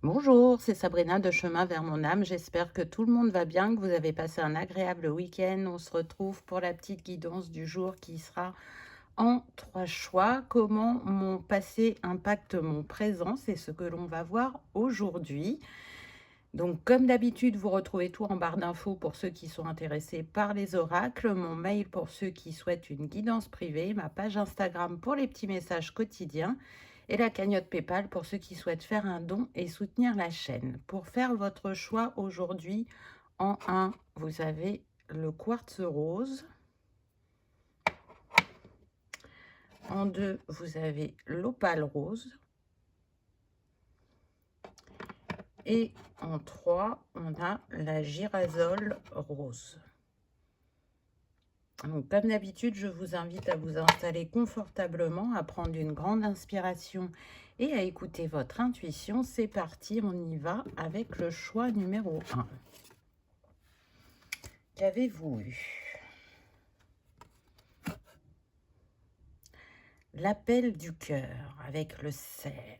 Bonjour, c'est Sabrina de Chemin vers mon âme. J'espère que tout le monde va bien, que vous avez passé un agréable week-end. On se retrouve pour la petite guidance du jour qui sera en 3 choix. Comment mon passé impacte mon présent, c'est ce que l'on va voir aujourd'hui. Donc, comme d'habitude, vous retrouvez tout en barre d'infos pour ceux qui sont intéressés par les oracles, mon mail pour ceux qui souhaitent une guidance privée, ma page Instagram pour les petits messages quotidiens et la cagnotte PayPal pour ceux qui souhaitent faire un don et soutenir la chaîne. Pour faire votre choix aujourd'hui, en un, vous avez le quartz rose. En 2, vous avez l'opale rose. Et en 3, on a la girasole rose. Donc, comme d'habitude, je vous invite à vous installer confortablement, à prendre une grande inspiration et à écouter votre intuition. C'est parti, on y va avec le choix numéro 1. Qu'avez-vous eu? L'appel du cœur avec le cerf,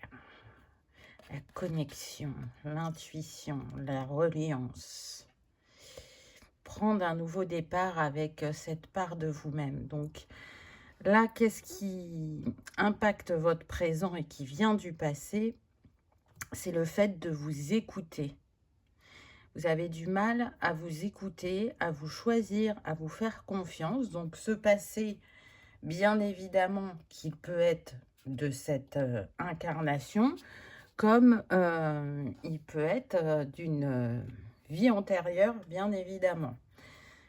la connexion, l'intuition, la reliance. Prendre un nouveau départ avec cette part de vous-même. Donc là, qu'est-ce qui impacte votre présent et qui vient du passé? C'est le fait de vous écouter. Vous avez du mal à vous écouter, à vous choisir, à vous faire confiance. Donc ce passé, bien évidemment, qu'il peut être de cette incarnation, comme il peut être d'une vie antérieure, bien évidemment.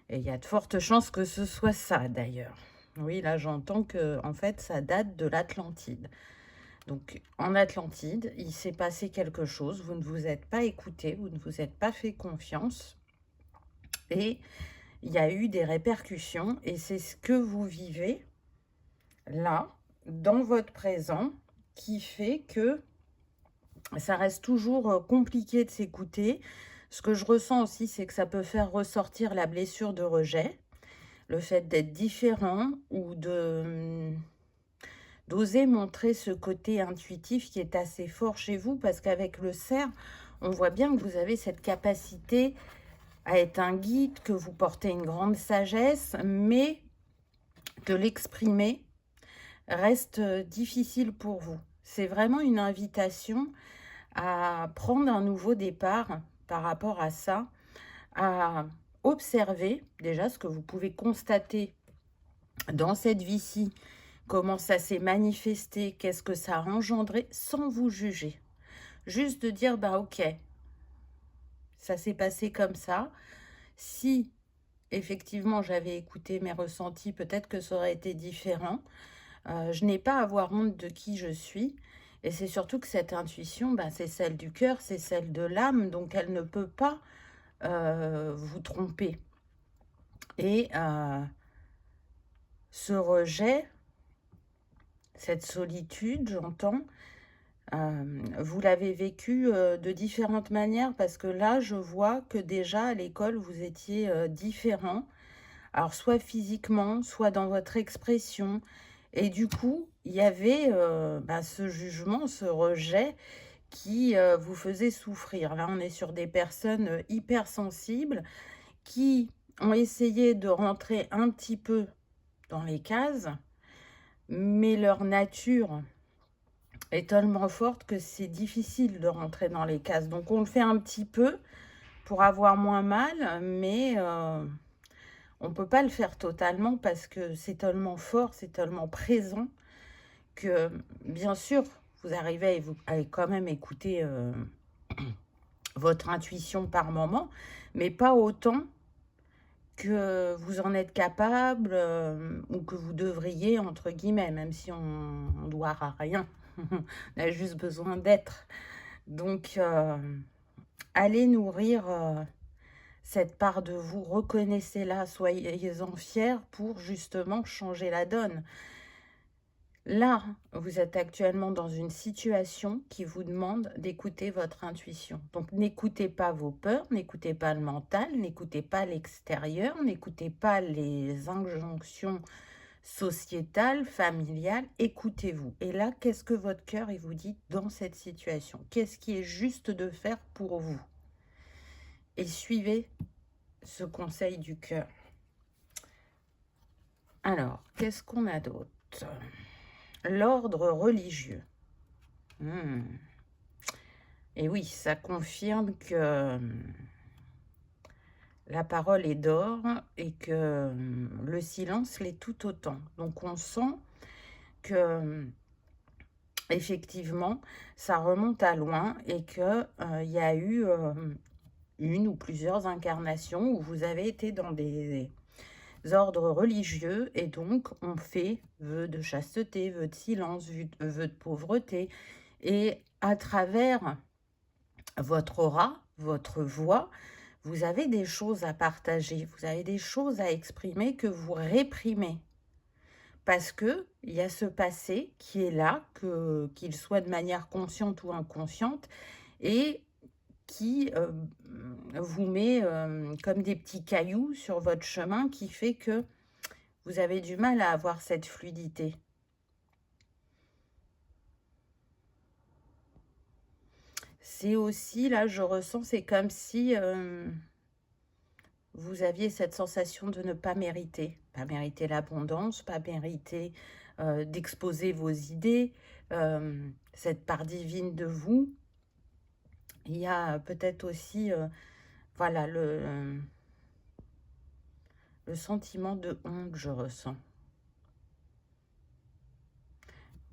Et il y a de fortes chances que ce soit ça, d'ailleurs. Oui, là, j'entends que, en fait, ça date de l'Atlantide. Donc, en Atlantide, il s'est passé quelque chose. Vous ne vous êtes pas écouté, vous ne vous êtes pas fait confiance. Et il y a eu des répercussions. Et c'est ce que vous vivez là, dans votre présent, qui fait que ça reste toujours compliqué de s'écouter. Ce que je ressens aussi, c'est que ça peut faire ressortir la blessure de rejet, le fait d'être différent ou d'oser montrer ce côté intuitif qui est assez fort chez vous, parce qu'avec le cerf, on voit bien que vous avez cette capacité à être un guide, que vous portez une grande sagesse, mais que l'exprimer reste difficile pour vous. C'est vraiment une invitation à prendre un nouveau départ par rapport à ça, à observer déjà ce que vous pouvez constater dans cette vie-ci, comment ça s'est manifesté, qu'est-ce que ça a engendré, sans vous juger. Juste de dire, bah ok, ça s'est passé comme ça. Si effectivement j'avais écouté mes ressentis, peut-être que ça aurait été différent. Je n'ai pas à avoir honte de qui je suis. Et c'est surtout que cette intuition, bah, c'est celle du cœur, c'est celle de l'âme, donc elle ne peut pas vous tromper. Et ce rejet, cette solitude, j'entends, vous l'avez vécu de différentes manières, parce que là, je vois que déjà à l'école, vous étiez différent. Alors, soit physiquement, soit dans votre expression. Et du coup, il y avait bah, ce jugement, ce rejet qui vous faisait souffrir. Là, on est sur des personnes hypersensibles qui ont essayé de rentrer un petit peu dans les cases, mais leur nature est tellement forte que c'est difficile de rentrer dans les cases. Donc on le fait un petit peu pour avoir moins mal, mais on ne peut pas le faire totalement parce que c'est tellement fort, c'est tellement présent que, bien sûr, vous arrivez à quand même écouter votre intuition par moment, mais pas autant que vous en êtes capable ou que vous devriez, entre guillemets, même si on ne doit à rien. On a juste besoin d'être. Donc, allez nourrir cette part de vous, reconnaissez-la, soyez-en fiers pour justement changer la donne. Là, vous êtes actuellement dans une situation qui vous demande d'écouter votre intuition. Donc, n'écoutez pas vos peurs, n'écoutez pas le mental, n'écoutez pas l'extérieur, n'écoutez pas les injonctions sociétal, familial, écoutez-vous. Et là, qu'est-ce que votre cœur il vous dit dans cette situation? Qu'est-ce qui est juste de faire pour vous? Et suivez ce conseil du cœur. Alors, qu'est-ce qu'on a d'autre? L'ordre religieux. Et oui, ça confirme que la parole est d'or et que le silence l'est tout autant. Donc on sent que effectivement, ça remonte à loin et que il y a eu une ou plusieurs incarnations où vous avez été dans des ordres religieux et donc on fait vœu de chasteté, vœu de silence, vœu de pauvreté et à travers votre aura, votre voix, vous avez des choses à partager, vous avez des choses à exprimer que vous réprimez. Parce qu'il y a ce passé qui est là, qu'il soit de manière consciente ou inconsciente, et qui vous met comme des petits cailloux sur votre chemin qui fait que vous avez du mal à avoir cette fluidité. C'est aussi, là, je ressens, c'est comme si vous aviez cette sensation de ne pas mériter l'abondance, pas mériter d'exposer vos idées, cette part divine de vous. Il y a peut-être aussi, voilà, le sentiment de honte, je ressens.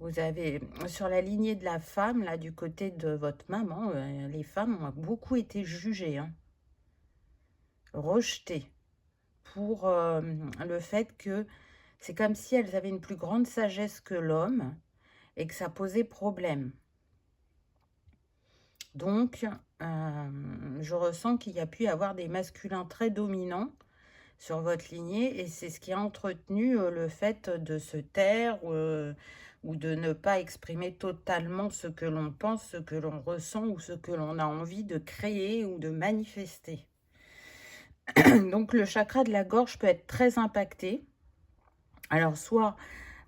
Vous avez, sur la lignée de la femme, là, du côté de votre maman, les femmes ont beaucoup été jugées, hein, rejetées, pour le fait que c'est comme si elles avaient une plus grande sagesse que l'homme et que ça posait problème. Donc, je ressens qu'il y a pu y avoir des masculins très dominants sur votre lignée et c'est ce qui a entretenu le fait de se taire ou de ne pas exprimer totalement ce que l'on pense, ce que l'on ressent ou ce que l'on a envie de créer ou de manifester. Donc le chakra de la gorge peut être très impacté. Alors soit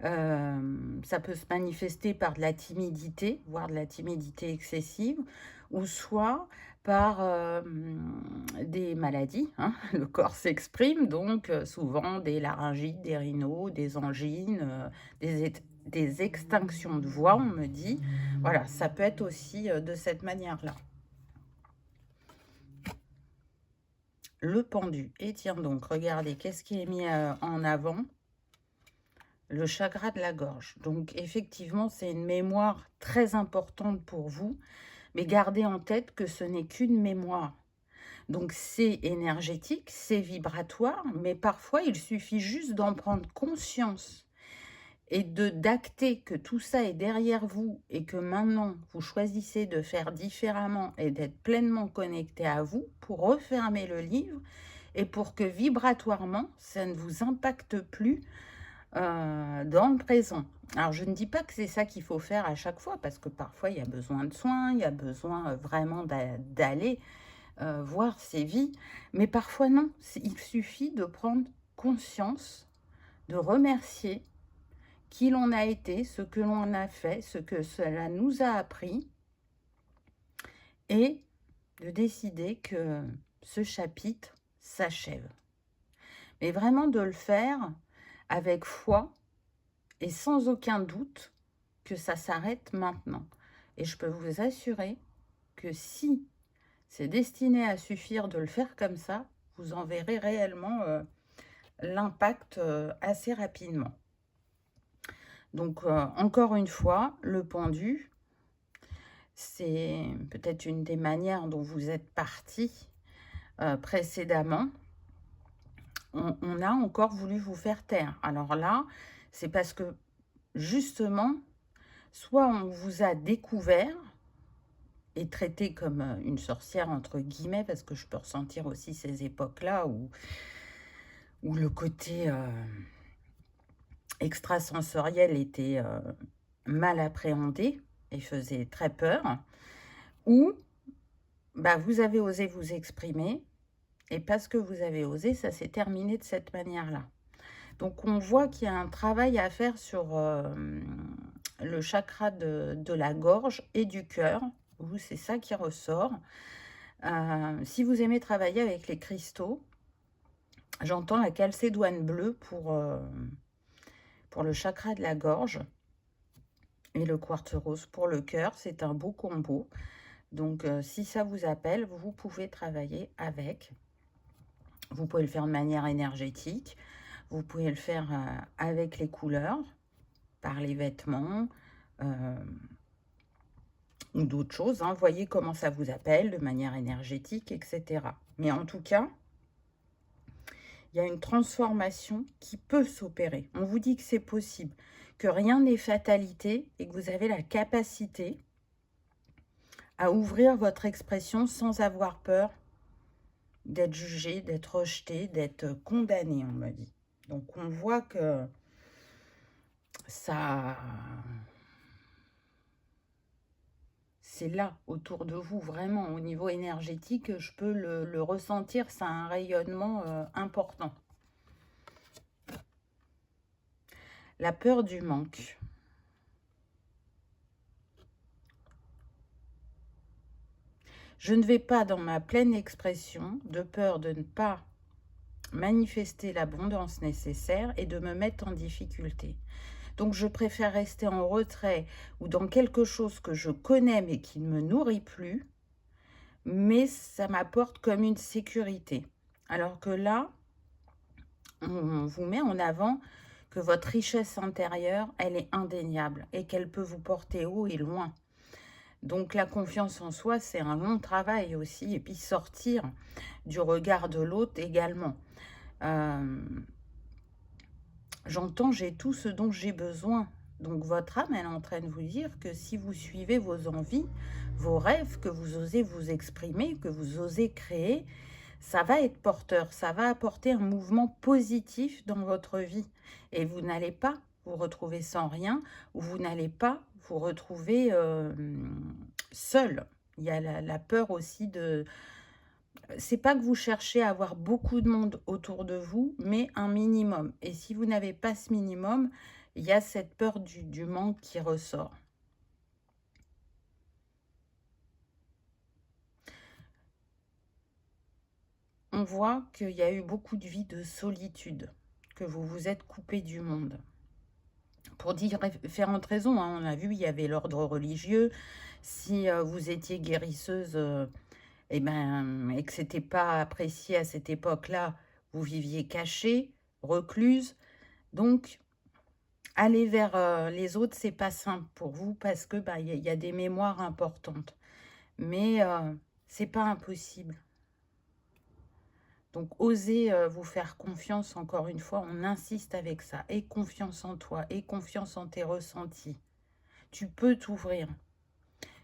ça peut se manifester par de la timidité, voire de la timidité excessive, ou soit par des maladies, hein. Le corps s'exprime, donc souvent des laryngites, des rhinos, des angines, des extinctions de voix, on me dit. Voilà, ça peut être aussi de cette manière-là. Le pendu. Et tiens donc, regardez, qu'est-ce qui est mis en avant? Le chakra de la gorge. Donc, effectivement, c'est une mémoire très importante pour vous, mais gardez en tête que ce n'est qu'une mémoire. Donc, c'est énergétique, c'est vibratoire, mais parfois, il suffit juste d'en prendre conscience et d'acter que tout ça est derrière vous et que maintenant, vous choisissez de faire différemment et d'être pleinement connecté à vous pour refermer le livre et pour que vibratoirement, ça ne vous impacte plus dans le présent. Alors, je ne dis pas que c'est ça qu'il faut faire à chaque fois, parce que parfois, il y a besoin de soins, il y a besoin vraiment d'aller voir ses vies, mais parfois non. Il suffit de prendre conscience, de remercier qui l'on a été, ce que l'on a fait, ce que cela nous a appris, et de décider que ce chapitre s'achève. Mais vraiment de le faire avec foi et sans aucun doute que ça s'arrête maintenant. Et je peux vous assurer que si c'est destiné à suffire de le faire comme ça, vous en verrez réellement l'impact assez rapidement. Donc, encore une fois, le pendu, c'est peut-être une des manières dont vous êtes parti précédemment. On a encore voulu vous faire taire. Alors là, c'est parce que, justement, soit on vous a découvert et traité comme une sorcière, entre guillemets, parce que je peux ressentir aussi ces époques-là où le côté extrasensoriel était mal appréhendé et faisait très peur, ou bah, vous avez osé vous exprimer, et parce que vous avez osé, ça s'est terminé de cette manière-là. Donc, on voit qu'il y a un travail à faire sur le chakra de la gorge et du cœur. Vous, c'est ça qui ressort. Si vous aimez travailler avec les cristaux, j'entends la calcédoine bleue pour le chakra de la gorge et le quartz rose pour le cœur. C'est un beau combo. Donc, si ça vous appelle, vous pouvez travailler avec. Vous pouvez le faire de manière énergétique. Vous pouvez le faire avec les couleurs, par les vêtements ou d'autres choses. Hein. Voyez comment ça vous appelle, de manière énergétique, etc. Mais en tout cas, il y a une transformation qui peut s'opérer. On vous dit que c'est possible, que rien n'est fatalité et que vous avez la capacité à ouvrir votre expression sans avoir peur d'être jugé, d'être rejeté, d'être condamné, on me dit. Donc, on voit que ça... c'est là, autour de vous, vraiment, au niveau énergétique, je peux le ressentir, ça a un rayonnement important. La peur du manque. Je ne vais pas dans ma pleine expression, de peur de ne pas manifester l'abondance nécessaire et de me mettre en difficulté. Donc, je préfère rester en retrait ou dans quelque chose que je connais mais qui ne me nourrit plus, mais ça m'apporte comme une sécurité. Alors que là, on vous met en avant que votre richesse intérieure, elle est indéniable et qu'elle peut vous porter haut et loin. Donc, la confiance en soi, c'est un long travail aussi. Et puis, sortir du regard de l'autre également. J'entends, j'ai tout ce dont j'ai besoin. Donc, votre âme, elle est en train de vous dire que si vous suivez vos envies, vos rêves, que vous osez vous exprimer, que vous osez créer, ça va être porteur, ça va apporter un mouvement positif dans votre vie. Et vous n'allez pas vous retrouver sans rien, ou vous n'allez pas vous retrouver seul. Il y a la peur aussi de... C'est pas que vous cherchez à avoir beaucoup de monde autour de vous, mais un minimum. Et si vous n'avez pas ce minimum, il y a cette peur du manque qui ressort. On voit qu'il y a eu beaucoup de vies de solitude, que vous vous êtes coupé du monde. Pour différentes raisons, hein. On a vu, il y avait l'ordre religieux. Si vous étiez guérisseuse, et que ce n'était pas apprécié à cette époque-là, vous viviez cachée, recluse. Donc, aller vers les autres, c'est pas simple pour vous parce que y a des mémoires importantes. Mais c'est pas impossible. Donc, osez vous faire confiance, encore une fois, on insiste avec ça. Et confiance en toi, et confiance en tes ressentis. Tu peux t'ouvrir.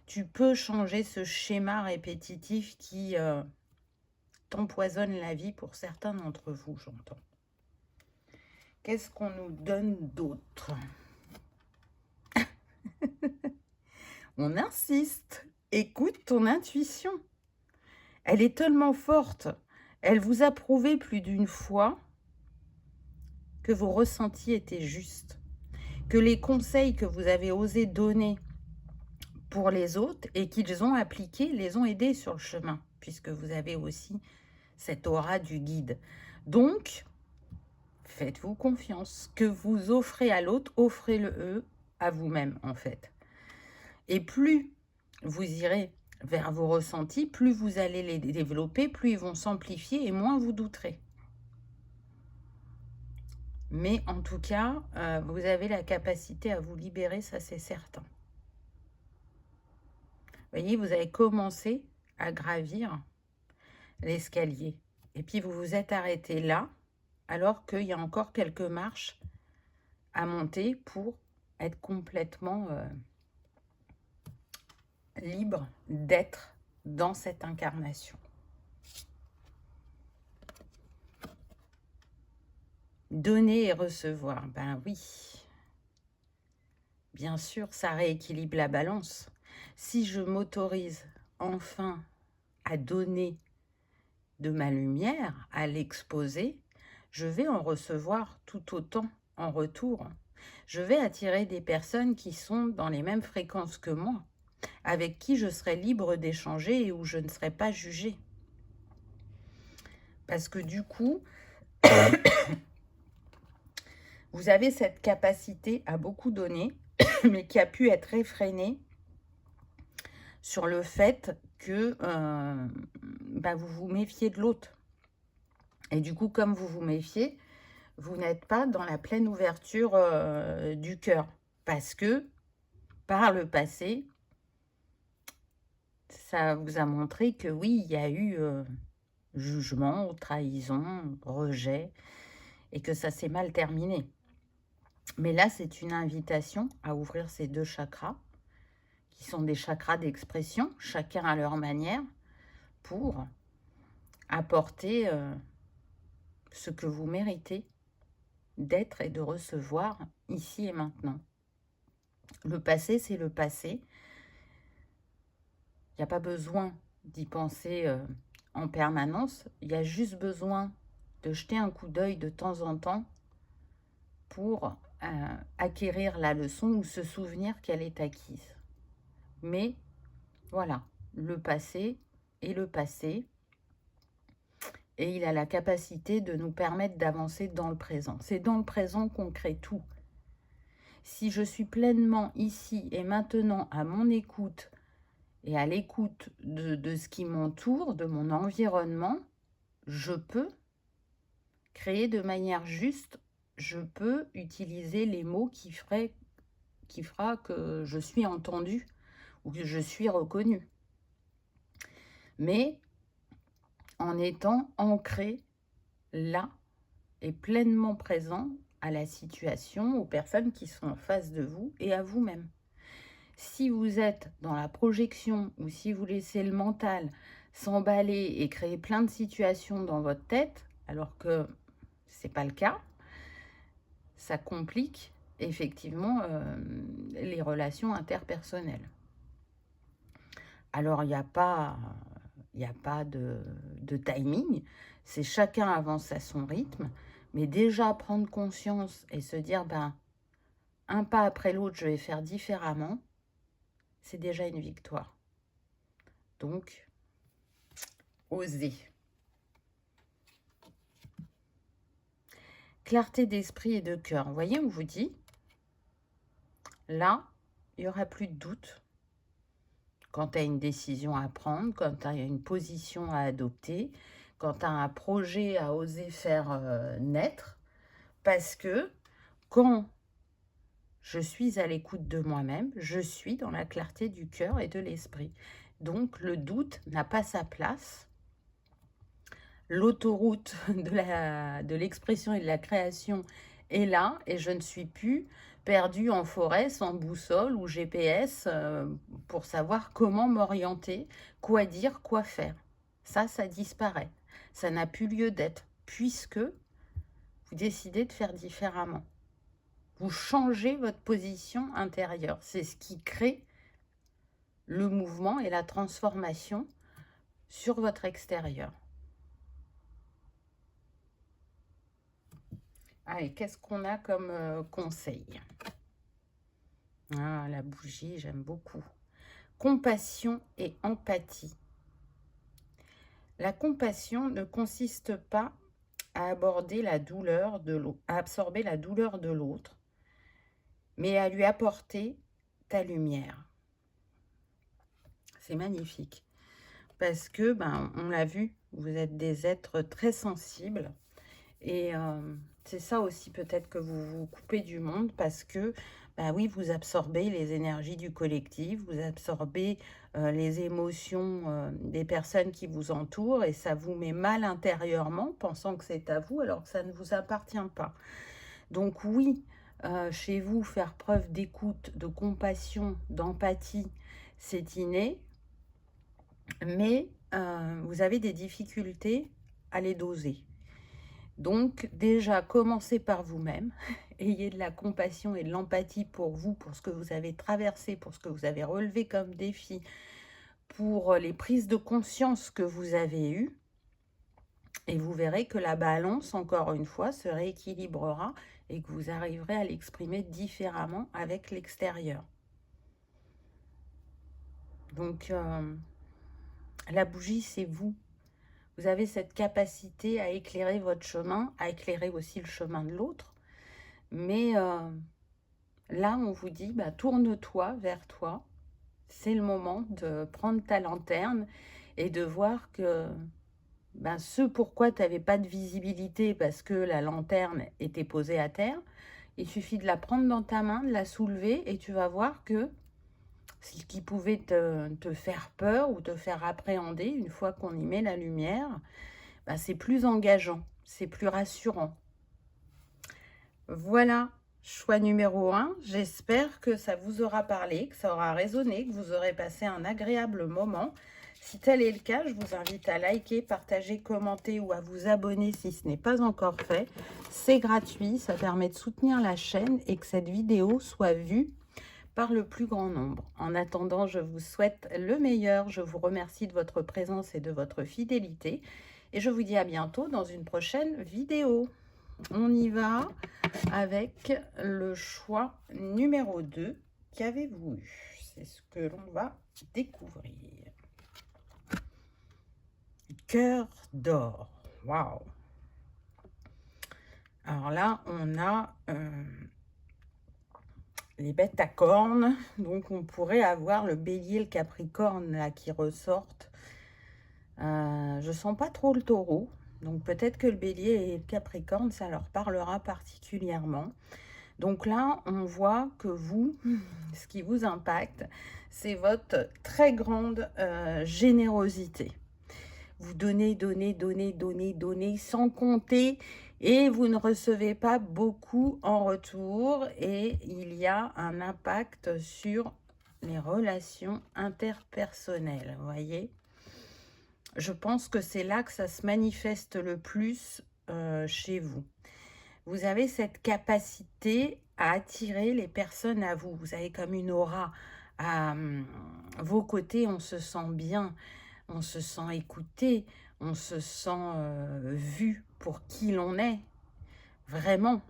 Tu peux changer ce schéma répétitif qui t'empoisonne la vie pour certains d'entre vous, j'entends. Qu'est-ce qu'on nous donne d'autre? On insiste. Écoute ton intuition. Elle est tellement forte. Elle vous a prouvé plus d'une fois que vos ressentis étaient justes, que les conseils que vous avez osé donner pour les autres et qu'ils ont appliqués les ont aidés sur le chemin, puisque vous avez aussi cette aura du guide. Donc, faites-vous confiance. Que vous offrez à l'autre, offrez-le à vous-même, en fait. Et plus vous irez vers vos ressentis, plus vous allez les développer, plus ils vont s'amplifier et moins vous douterez. Mais en tout cas, vous avez la capacité à vous libérer, ça c'est certain. Vous voyez, vous avez commencé à gravir l'escalier. Et puis vous vous êtes arrêté là, alors qu'il y a encore quelques marches à monter pour être complètement libre d'être dans cette incarnation. Donner et recevoir, ben oui. Bien sûr, ça rééquilibre la balance. Si je m'autorise enfin à donner de ma lumière, à l'exposer, je vais en recevoir tout autant en retour. Je vais attirer des personnes qui sont dans les mêmes fréquences que moi, avec qui je serai libre d'échanger et où je ne serai pas jugée. Parce que du coup, vous avez cette capacité à beaucoup donner, mais qui a pu être réfrénée sur le fait que vous vous méfiez de l'autre. Et du coup, comme vous vous méfiez, vous n'êtes pas dans la pleine ouverture du cœur. Parce que, par le passé, ça vous a montré que oui, il y a eu jugement, trahison, rejet, et que ça s'est mal terminé. Mais là, c'est une invitation à ouvrir ces 2 chakras, qui sont des chakras d'expression, chacun à leur manière, pour apporter ce que vous méritez d'être et de recevoir ici et maintenant. Le passé, c'est le passé. Il n'y a pas besoin d'y penser en permanence. Il y a juste besoin de jeter un coup d'œil de temps en temps pour acquérir la leçon ou se souvenir qu'elle est acquise. Mais voilà, le passé est le passé et il a la capacité de nous permettre d'avancer dans le présent. C'est dans le présent qu'on crée tout. Si je suis pleinement ici et maintenant à mon écoute et à l'écoute de ce qui m'entoure, de mon environnement, je peux créer de manière juste, je peux utiliser les mots qui fera que je suis entendue ou que je suis reconnue. Mais en étant ancré là et pleinement présent à la situation, aux personnes qui sont en face de vous et à vous-même. Si vous êtes dans la projection ou si vous laissez le mental s'emballer et créer plein de situations dans votre tête, alors que ce n'est pas le cas, ça complique effectivement les relations interpersonnelles. Alors, il n'y a pas de timing, c'est chacun avance à son rythme, mais déjà prendre conscience et se dire, un pas après l'autre, je vais faire différemment, c'est déjà une victoire. Donc, osez. Clarté d'esprit et de cœur. Vous voyez, on vous dit, là, il n'y aura plus de doute quand tu as une décision à prendre, quand tu as une position à adopter, quand tu as un projet à oser faire naître, parce que quand je suis à l'écoute de moi-même, je suis dans la clarté du cœur et de l'esprit. Donc, le doute n'a pas sa place. L'autoroute de l'expression et de la création est là et je ne suis plus perdue en forêt sans boussole ou GPS pour savoir comment m'orienter, quoi dire, quoi faire. Ça disparaît. Ça n'a plus lieu d'être puisque vous décidez de faire différemment. Vous changez votre position intérieure. C'est ce qui crée le mouvement et la transformation sur votre extérieur. Allez, qu'est-ce qu'on a comme conseil? Ah, la bougie, j'aime beaucoup. Compassion et empathie. La compassion ne consiste pas à aborder la douleur de l'autre, à absorber la douleur de l'autre, mais à lui apporter ta lumière. C'est magnifique. Parce que, on l'a vu, vous êtes des êtres très sensibles. Et c'est ça aussi peut-être que vous vous coupez du monde parce que, oui, vous absorbez les énergies du collectif, vous absorbez les émotions des personnes qui vous entourent et ça vous met mal intérieurement, pensant que c'est à vous alors que ça ne vous appartient pas. Donc oui, chez vous, faire preuve d'écoute, de compassion, d'empathie, c'est inné, mais vous avez des difficultés à les doser. Donc déjà, commencez par vous-même, ayez de la compassion et de l'empathie pour vous, pour ce que vous avez traversé, pour ce que vous avez relevé comme défi, pour les prises de conscience que vous avez eues. Et vous verrez que la balance, encore une fois, se rééquilibrera et que vous arriverez à l'exprimer différemment avec l'extérieur. Donc, la bougie, c'est vous. Vous avez cette capacité à éclairer votre chemin, à éclairer aussi le chemin de l'autre. Mais là, on vous dit, bah, tourne-toi vers toi. C'est le moment de prendre ta lanterne et de voir que ben, ce pourquoi tu n'avais pas de visibilité parce que la lanterne était posée à terre, il suffit de la prendre dans ta main, de la soulever et tu vas voir que ce qui pouvait te faire peur ou te faire appréhender, une fois qu'on y met la lumière, ben, c'est plus engageant, c'est plus rassurant. Voilà, choix numéro 1. J'espère que ça vous aura parlé, que ça aura résonné, que vous aurez passé un agréable moment. Si tel est le cas, je vous invite à liker, partager, commenter ou à vous abonner si ce n'est pas encore fait. C'est gratuit, ça permet de soutenir la chaîne et que cette vidéo soit vue par le plus grand nombre. En attendant, je vous souhaite le meilleur. Je vous remercie de votre présence et de votre fidélité. Et je vous dis à bientôt dans une prochaine vidéo. On y va avec le choix numéro 2. Qu'avez-vous eu? C'est ce que l'on va découvrir. Cœur d'or. Waouh! Alors là, on a les bêtes à cornes. Donc, on pourrait avoir le bélier, le capricorne là qui ressortent. Je sens pas trop le taureau. Donc, peut-être que le bélier et le capricorne, ça leur parlera particulièrement. Donc là, on voit que vous, ce qui vous impacte, c'est votre très grande générosité. Vous donnez, donnez, donnez, donnez, donnez, sans compter, et vous ne recevez pas beaucoup en retour. Et il y a un impact sur les relations interpersonnelles, vous voyez. Je pense que c'est là que ça se manifeste le plus chez vous. Vous avez cette capacité à attirer les personnes à vous. Vous avez comme une aura. À vos côtés, on se sent bien, on se sent écouté, on se sent vu pour qui l'on est, vraiment.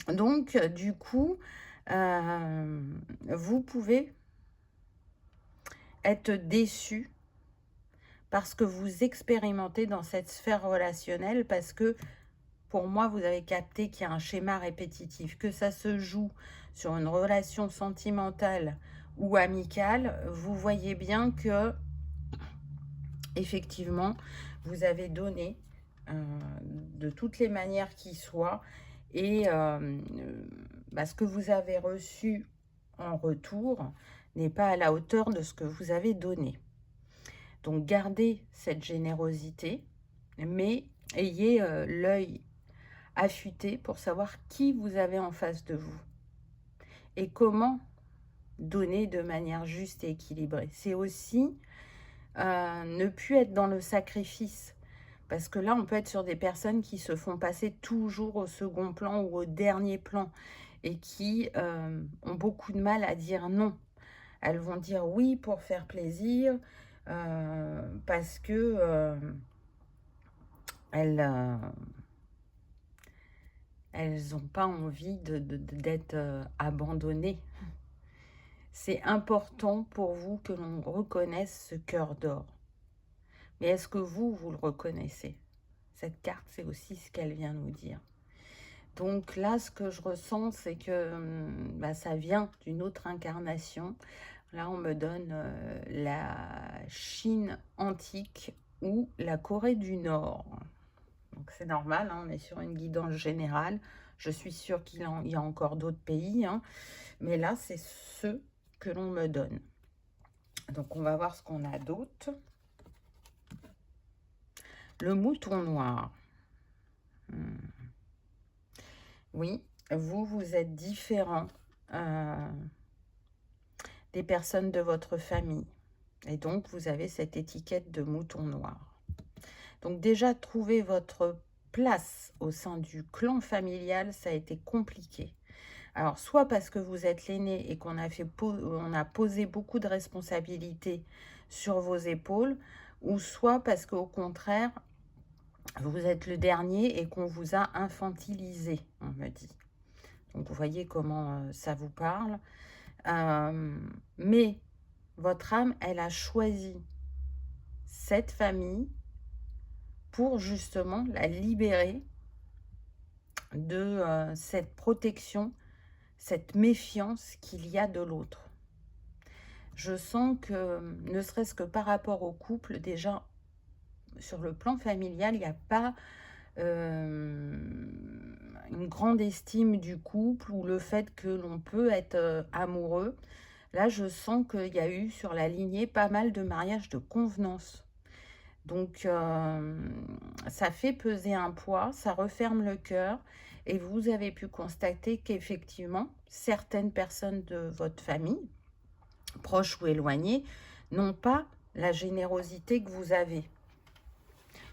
Donc, du coup, vous pouvez être déçu parce que vous expérimentez dans cette sphère relationnelle, parce que pour moi, vous avez capté qu'il y a un schéma répétitif, que ça se joue sur une relation sentimentale ou amicale. Vous voyez bien que, effectivement, vous avez donné de toutes les manières qui soient, et ce que vous avez reçu en retour n'est pas à la hauteur de ce que vous avez donné. Donc, gardez cette générosité, mais ayez l'œil affûté pour savoir qui vous avez en face de vous et comment donner de manière juste et équilibrée. C'est aussi ne plus être dans le sacrifice, parce que là, on peut être sur des personnes qui se font passer toujours au second plan ou au dernier plan et qui ont beaucoup de mal à dire non. Elles vont dire oui pour faire plaisir, parce que elles n'ont pas envie d'être abandonnées. C'est important pour vous que l'on reconnaisse ce cœur d'or. Mais est-ce que vous le reconnaissez? Cette carte, c'est aussi ce qu'elle vient nous dire. Donc là, ce que je ressens, c'est que ça vient d'une autre incarnation. Là, on me donne la Chine antique ou la Corée du Nord. Donc c'est normal, hein, on est sur une guidance générale. Je suis sûre qu'il y a encore d'autres pays, hein, mais là, c'est ce que l'on me donne. Donc on va voir ce qu'on a d'autre. Le mouton noir. Oui, vous êtes différent des personnes de votre famille. Et donc, vous avez cette étiquette de mouton noir. Donc déjà, trouver votre place au sein du clan familial, ça a été compliqué. Alors, soit parce que vous êtes l'aîné et qu'on a posé beaucoup de responsabilités sur vos épaules, ou soit parce qu'au contraire, Vous êtes le dernier et qu'on vous a infantilisé, on me dit. Donc, vous voyez comment ça vous parle. Mais votre âme, elle a choisi cette famille pour justement la libérer de cette protection, cette méfiance qu'il y a de l'autre. Je sens que, ne serait-ce que par rapport au couple, déjà, sur le plan familial, il n'y a pas une grande estime du couple ou le fait que l'on peut être amoureux. Là, je sens qu'il y a eu sur la lignée pas mal de mariages de convenance. Donc, ça fait peser un poids, ça referme le cœur et vous avez pu constater qu'effectivement, certaines personnes de votre famille, proches ou éloignées, n'ont pas la générosité que vous avez.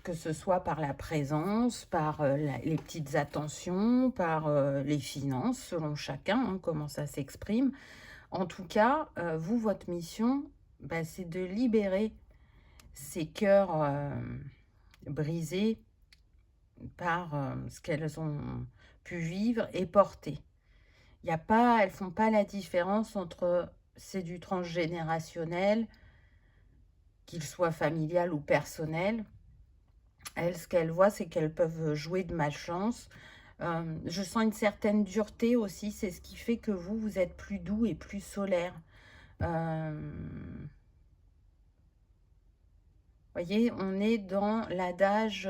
Que ce soit par la présence, par les petites attentions, par les finances, selon chacun, hein, comment ça s'exprime. En tout cas, vous, votre mission, bah, c'est de libérer ces cœurs brisés par ce qu'elles ont pu vivre et porter. Il y a pas, elles font pas la différence entre c'est du transgénérationnel, qu'il soit familial ou personnel. Elles, ce qu'elles voient, c'est qu'elles peuvent jouer de malchance. Je sens une certaine dureté aussi, c'est ce qui fait que vous, vous êtes plus doux et plus solaire. Voyez, on est dans l'adage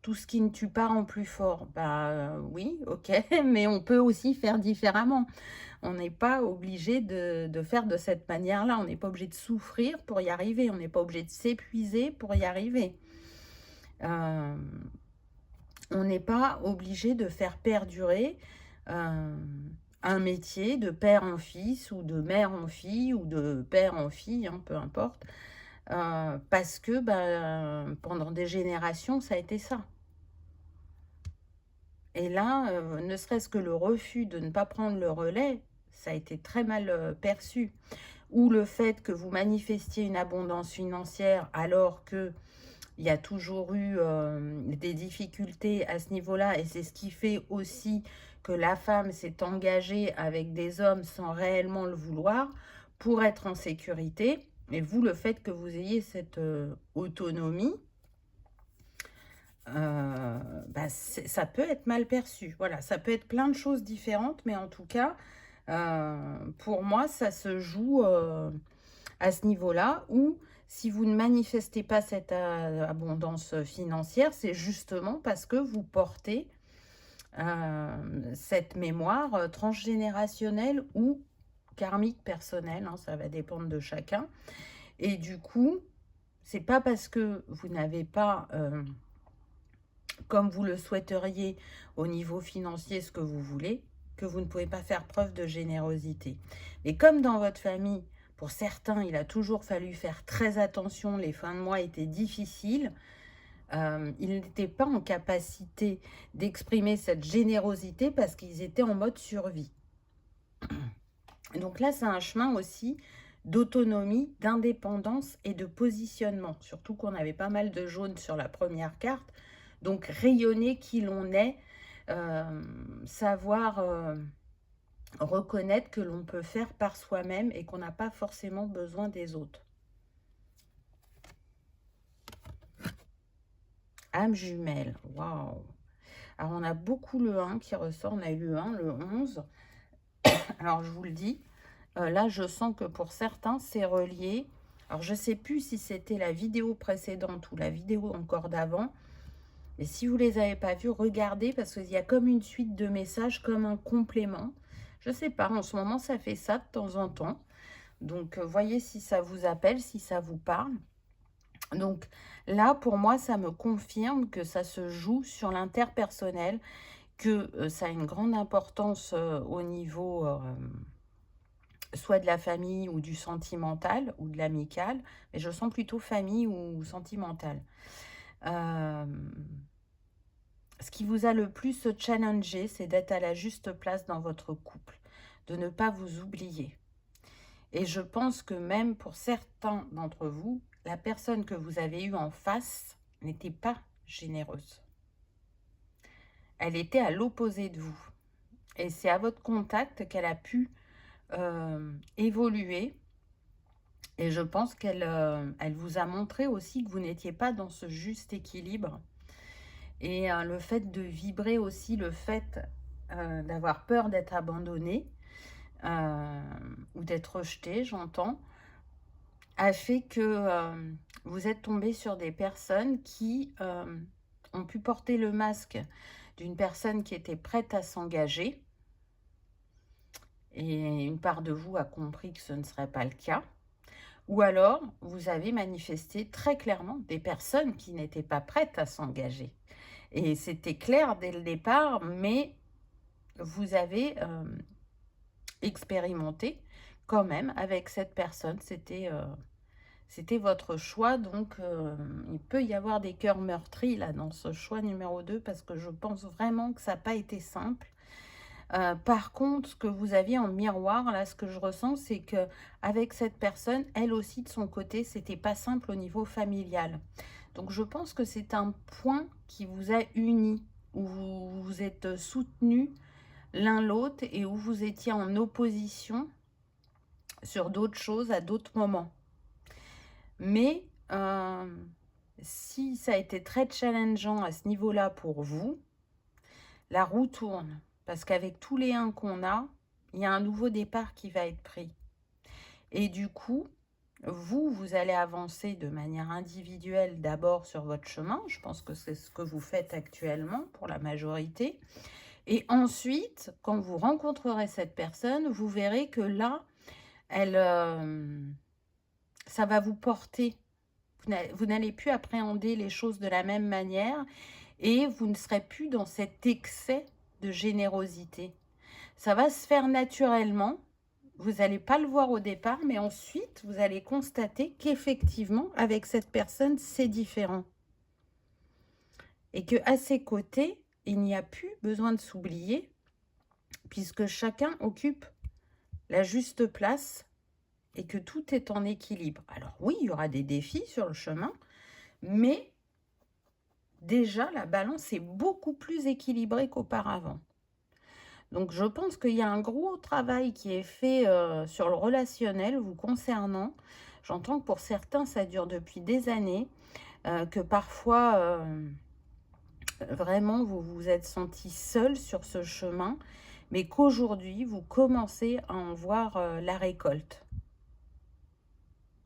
tout ce qui ne tue pas rend plus fort. Bah oui, ok, mais on peut aussi faire différemment. On n'est pas obligé de faire de cette manière-là. On n'est pas obligé de souffrir pour y arriver. On n'est pas obligé de s'épuiser pour y arriver. On n'est pas obligé de faire perdurer un métier de père en fils ou de mère en fille ou de père en fille, hein, peu importe. Parce que pendant des générations, ça a été ça. Et là, ne serait-ce que le refus de ne pas prendre le relais, ça a été très mal perçu. Ou le fait que vous manifestiez une abondance financière alors que il y a toujours eu des difficultés à ce niveau-là. Et c'est ce qui fait aussi que la femme s'est engagée avec des hommes sans réellement le vouloir pour être en sécurité. Et vous, le fait que vous ayez cette autonomie, ça peut être mal perçu. Voilà, ça peut être plein de choses différentes, mais en tout cas, pour moi, ça se joue à ce niveau-là où si vous ne manifestez pas cette abondance financière, c'est justement parce que vous portez cette mémoire transgénérationnelle ou karmique personnelle, hein, ça va dépendre de chacun. Et du coup, c'est pas parce que vous n'avez pas, comme vous le souhaiteriez au niveau financier, ce que vous voulez, que vous ne pouvez pas faire preuve de générosité. Mais comme dans votre famille, pour certains, il a toujours fallu faire très attention, les fins de mois étaient difficiles, ils n'étaient pas en capacité d'exprimer cette générosité parce qu'ils étaient en mode survie. Donc là, c'est un chemin aussi d'autonomie, d'indépendance et de positionnement. Surtout qu'on avait pas mal de jaune sur la première carte. Donc rayonner qui l'on est, savoir reconnaître que l'on peut faire par soi-même et qu'on n'a pas forcément besoin des autres. Âme jumelle, waouh. Alors on a beaucoup le 1 qui ressort, on a eu le 1, le 11. Alors je vous le dis, là je sens que pour certains c'est relié. Alors je ne sais plus si c'était la vidéo précédente ou la vidéo encore d'avant. Et si vous ne les avez pas vus, regardez parce qu'il y a comme une suite de messages, comme un complément. Je ne sais pas, en ce moment ça fait ça de temps en temps. Donc voyez si ça vous appelle, si ça vous parle. Donc là, pour moi, ça me confirme que ça se joue sur l'interpersonnel, que ça a une grande importance au niveau soit de la famille ou du sentimental ou de l'amical, mais je sens plutôt famille ou sentimental. Ce qui vous a le plus challengé, c'est d'être à la juste place dans votre couple, de ne pas vous oublier. Et je pense que même pour certains d'entre vous, la personne que vous avez eue en face n'était pas généreuse. Elle était à l'opposé de vous. Et c'est à votre contact qu'elle a pu évoluer. Et je pense qu'elle elle vous a montré aussi que vous n'étiez pas dans ce juste équilibre. Et le fait de vibrer aussi, le fait d'avoir peur d'être abandonné ou d'être rejeté, j'entends, a fait que vous êtes tombé sur des personnes qui ont pu porter le masque d'une personne qui était prête à s'engager. Et une part de vous a compris que ce ne serait pas le cas. Ou alors, vous avez manifesté très clairement des personnes qui n'étaient pas prêtes à s'engager. Et c'était clair dès le départ, mais vous avez expérimenté quand même avec cette personne. C'était votre choix, donc il peut y avoir des cœurs meurtris là dans ce choix numéro 2 parce que je pense vraiment que ça n'a pas été simple. Par contre, ce que vous aviez en miroir, là, ce que je ressens, c'est que avec cette personne, elle aussi de son côté, c'était pas simple au niveau familial. Donc, je pense que c'est un point qui vous a unis, où vous vous êtes soutenus l'un l'autre et où vous étiez en opposition sur d'autres choses à d'autres moments. Mais si ça a été très challengeant à ce niveau-là pour vous, la roue tourne. Parce qu'avec tous les 1 qu'on a, il y a un nouveau départ qui va être pris. Et du coup, vous allez avancer de manière individuelle d'abord sur votre chemin. Je pense que c'est ce que vous faites actuellement pour la majorité. Et ensuite, quand vous rencontrerez cette personne, vous verrez que là, ça va vous porter. Vous n'allez plus appréhender les choses de la même manière et vous ne serez plus dans cet excès de générosité. Ça va se faire naturellement. Vous n'allez pas le voir au départ, mais ensuite, vous allez constater qu'effectivement, avec cette personne, c'est différent. Et qu'à ses côtés, il n'y a plus besoin de s'oublier, puisque chacun occupe la juste place et que tout est en équilibre. Alors oui, il y aura des défis sur le chemin, mais déjà, la balance est beaucoup plus équilibrée qu'auparavant. Donc, je pense qu'il y a un gros travail qui est fait sur le relationnel vous concernant. J'entends que pour certains, ça dure depuis des années, que parfois, vraiment, vous vous êtes senti seul sur ce chemin, mais qu'aujourd'hui, vous commencez à en voir la récolte.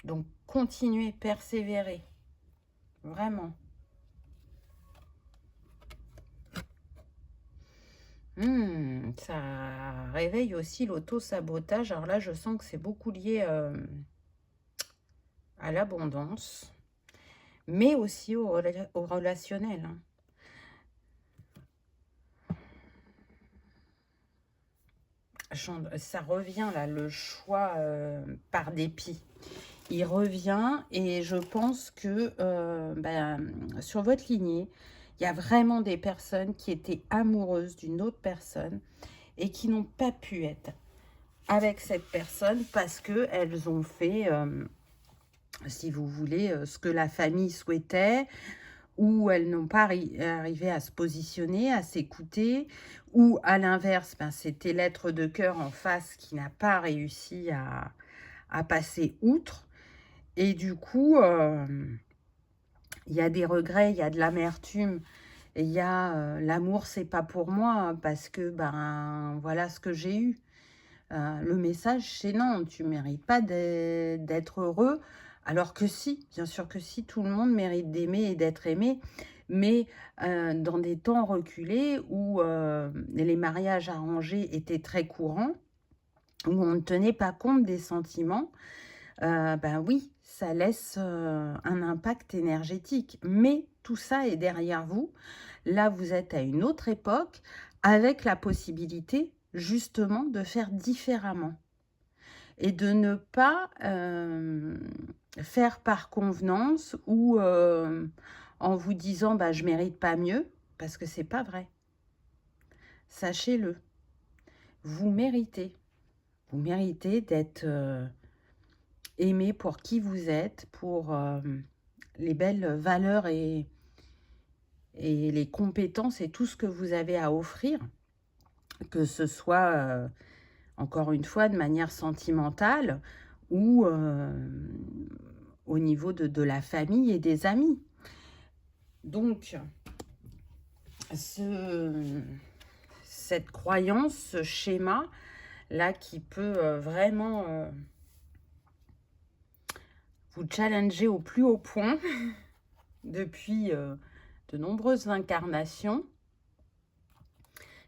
Donc, continuez, persévérez, vraiment. Ça réveille aussi l'auto-sabotage. Alors là, je sens que c'est beaucoup lié à l'abondance, mais aussi au relationnel. Hein. Ça revient là, le choix par dépit. Il revient et je pense que sur votre lignée, il y a vraiment des personnes qui étaient amoureuses d'une autre personne et qui n'ont pas pu être avec cette personne parce qu'elles ont fait, si vous voulez, ce que la famille souhaitait, ou elles n'ont pas arrivé à se positionner, à s'écouter, ou à l'inverse, c'était l'être de cœur en face qui n'a pas réussi à passer outre. Et du coup, il y a des regrets, il y a de l'amertume, il y a l'amour, c'est pas pour moi, parce que voilà ce que j'ai eu. Le message, c'est non, tu mérites pas d'être heureux. Alors que si, bien sûr que si, tout le monde mérite d'aimer et d'être aimé, mais dans des temps reculés où les mariages arrangés étaient très courants, où on ne tenait pas compte des sentiments, oui, ça laisse un impact énergétique. Mais tout ça est derrière vous. Là, vous êtes à une autre époque avec la possibilité justement de faire différemment et de ne pas faire par convenance ou en vous disant je mérite pas mieux, parce que c'est pas vrai. Sachez-le, vous méritez d'être aimé pour qui vous êtes, pour les belles valeurs et et les compétences et tout ce que vous avez à offrir, que ce soit, encore une fois, de manière sentimentale ou au niveau de la famille et des amis. Donc, cette croyance, ce schéma-là qui peut vraiment vous challenger au plus haut point depuis de nombreuses incarnations,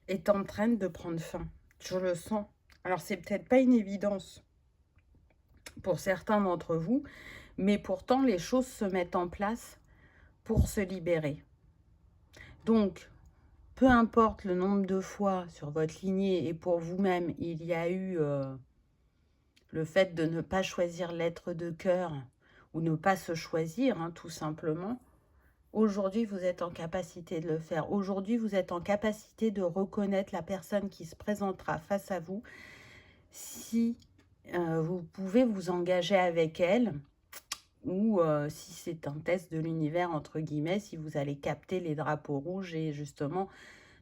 est en train de prendre fin. Je le sens. Alors, c'est peut-être pas une évidence pour certains d'entre vous, mais pourtant, les choses se mettent en place pour se libérer. Donc, peu importe le nombre de fois sur votre lignée et pour vous-même, il y a eu le fait de ne pas choisir l'être de cœur ou ne pas se choisir, hein, tout simplement. Aujourd'hui, vous êtes en capacité de le faire. Aujourd'hui, vous êtes en capacité de reconnaître la personne qui se présentera face à vous. Si vous pouvez vous engager avec elle, ou si c'est un test de l'univers, entre guillemets, si vous allez capter les drapeaux rouges et justement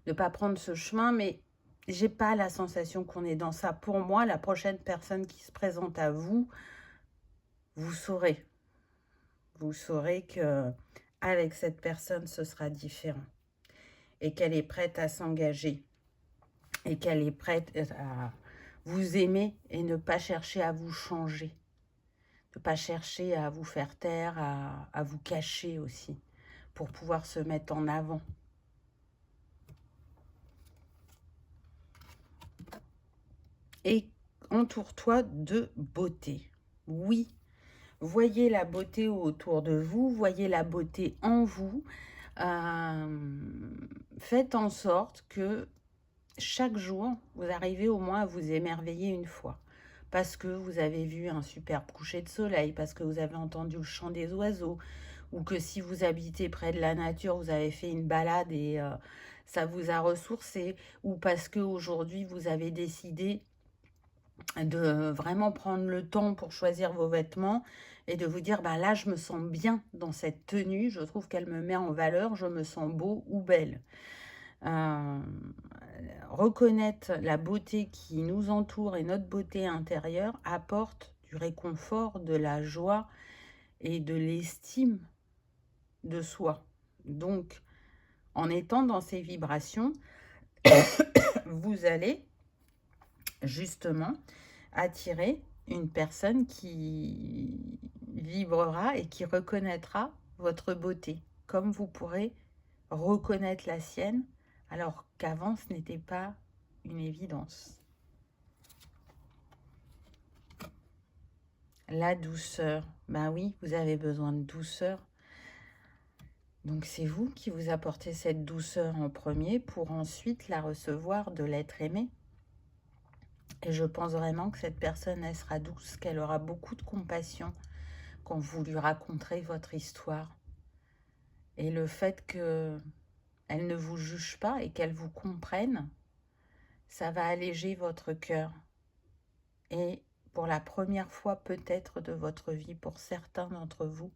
ne pas prendre ce chemin. Mais j'ai pas la sensation qu'on est dans ça. Pour moi, la prochaine personne qui se présente à vous, vous saurez. Vous saurez que avec cette personne, ce sera différent. Et qu'elle est prête à s'engager. Et qu'elle est prête à vous aimer et ne pas chercher à vous changer. Ne pas chercher à vous faire taire, à vous cacher aussi, pour pouvoir se mettre en avant. Et entoure-toi de beauté. Oui, voyez la beauté autour de vous, voyez la beauté en vous. Faites en sorte que chaque jour, vous arrivez au moins à vous émerveiller une fois. Parce que vous avez vu un superbe coucher de soleil, parce que vous avez entendu le chant des oiseaux, ou que si vous habitez près de la nature, vous avez fait une balade et ça vous a ressourcé, ou parce qu'aujourd'hui, vous avez décidé de vraiment prendre le temps pour choisir vos vêtements et de vous dire, bah là, je me sens bien dans cette tenue, je trouve qu'elle me met en valeur, je me sens beau ou belle. Reconnaître la beauté qui nous entoure et notre beauté intérieure apporte du réconfort, de la joie et de l'estime de soi. Donc, en étant dans ces vibrations, vous allez justement attirer une personne qui vibrera et qui reconnaîtra votre beauté, comme vous pourrez reconnaître la sienne, alors qu'avant, ce n'était pas une évidence. La douceur. Ben oui, vous avez besoin de douceur. Donc c'est vous qui vous apportez cette douceur en premier pour ensuite la recevoir de l'être aimé. Et je pense vraiment que cette personne, elle sera douce, qu'elle aura beaucoup de compassion quand vous lui raconterez votre histoire. Et le fait qu'elle ne vous juge pas et qu'elle vous comprenne, ça va alléger votre cœur. Et pour la première fois peut-être de votre vie, pour certains d'entre vous,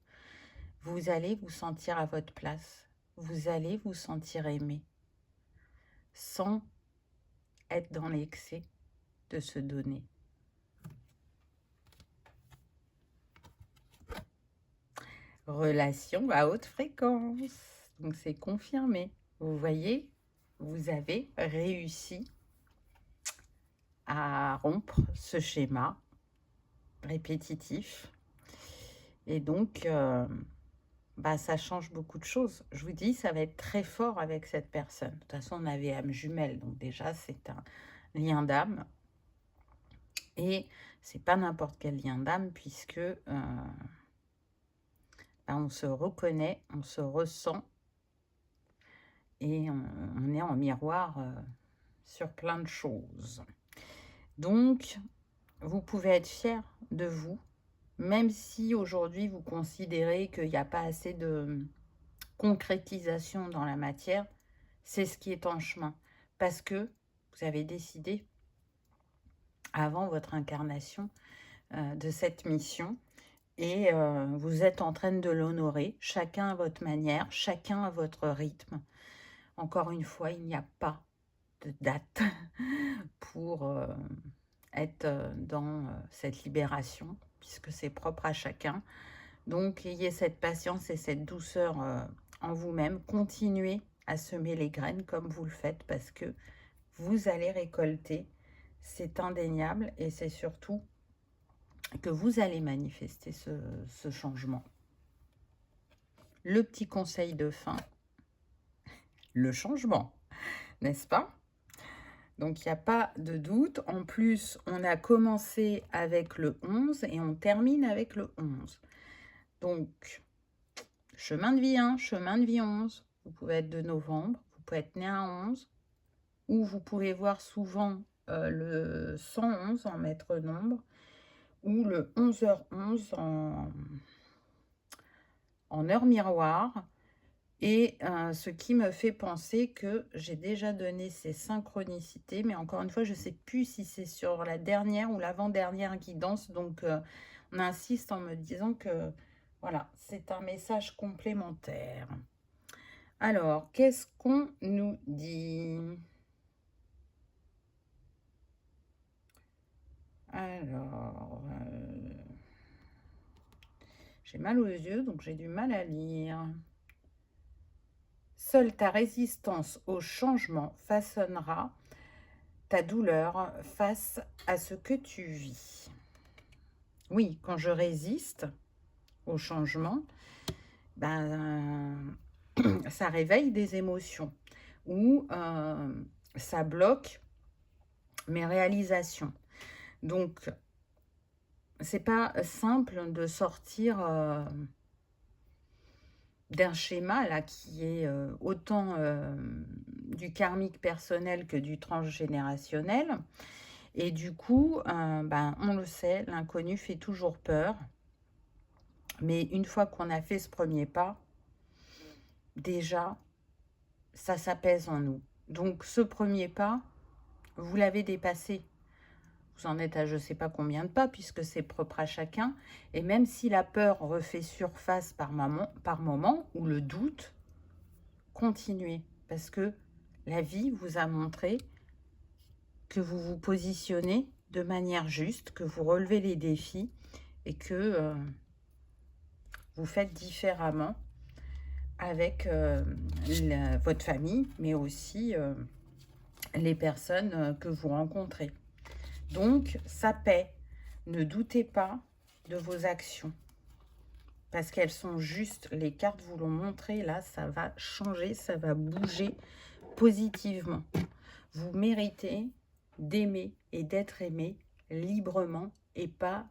vous allez vous sentir à votre place. Vous allez vous sentir aimé, sans être dans l'excès de se donner. Relation à haute fréquence. Donc c'est confirmé. Vous voyez, vous avez réussi à rompre ce schéma répétitif. Et donc, bah, ça change beaucoup de choses. Je vous dis, ça va être très fort avec cette personne. De toute façon, on avait âme jumelle. Donc déjà, c'est un lien d'âme. Et c'est pas n'importe quel lien d'âme puisque bah, on se reconnaît, on se ressent et on est en miroir sur plein de choses. Donc, vous pouvez être fier de vous, même si aujourd'hui vous considérez qu'il n'y a pas assez de concrétisation dans la matière, c'est ce qui est en chemin. Parce que vous avez décidé, avant votre incarnation, de cette mission, et vous êtes en train de l'honorer, chacun à votre manière, chacun à votre rythme. Encore une fois, il n'y a pas de date pour être dans cette libération, puisque c'est propre à chacun. Donc, ayez cette patience et cette douceur en vous-même. Continuez à semer les graines comme vous le faites, parce que vous allez récolter. C'est indéniable, et c'est surtout que vous allez manifester ce changement. Le petit conseil de fin, le changement, n'est-ce pas? Donc, il n'y a pas de doute. En plus, on a commencé avec le 11 et on termine avec le 11. Donc, chemin de vie 1, chemin de vie 11. Vous pouvez être de novembre, vous pouvez être né à 11, ou vous pouvez voir souvent le 111 en maître nombre, ou le 11h11 en heure miroir. Et ce qui me fait penser que j'ai déjà donné ces synchronicités, mais encore une fois, je ne sais plus si c'est sur la dernière ou l'avant-dernière guidance. Donc, on insiste en me disant que, voilà, c'est un message complémentaire. Alors, qu'est-ce qu'on nous dit? Alors, j'ai mal aux yeux, donc j'ai du mal à lire. Seule ta résistance au changement façonnera ta douleur face à ce que tu vis. Oui, quand je résiste au changement, ben, ça réveille des émotions ou ça bloque mes réalisations. Donc, c'est pas simple de sortir d'un schéma là qui est autant du karmique personnel que du transgénérationnel. Et du coup, ben, on le sait, l'inconnu fait toujours peur. Mais une fois qu'on a fait ce premier pas, déjà, ça s'apaise en nous. Donc ce premier pas, vous l'avez dépassé. Vous en êtes à je ne sais pas combien de pas, puisque c'est propre à chacun. Et même si la peur refait surface par moment, ou le doute, continuez. Parce que la vie vous a montré que vous vous positionnez de manière juste, que vous relevez les défis et que vous faites différemment avec votre famille, mais aussi les personnes que vous rencontrez. Donc, ça paie. Ne doutez pas de vos actions, parce qu'elles sont justes. Les cartes vous l'ont montré, là, ça va changer, ça va bouger positivement. Vous méritez d'aimer et d'être aimé librement, et pas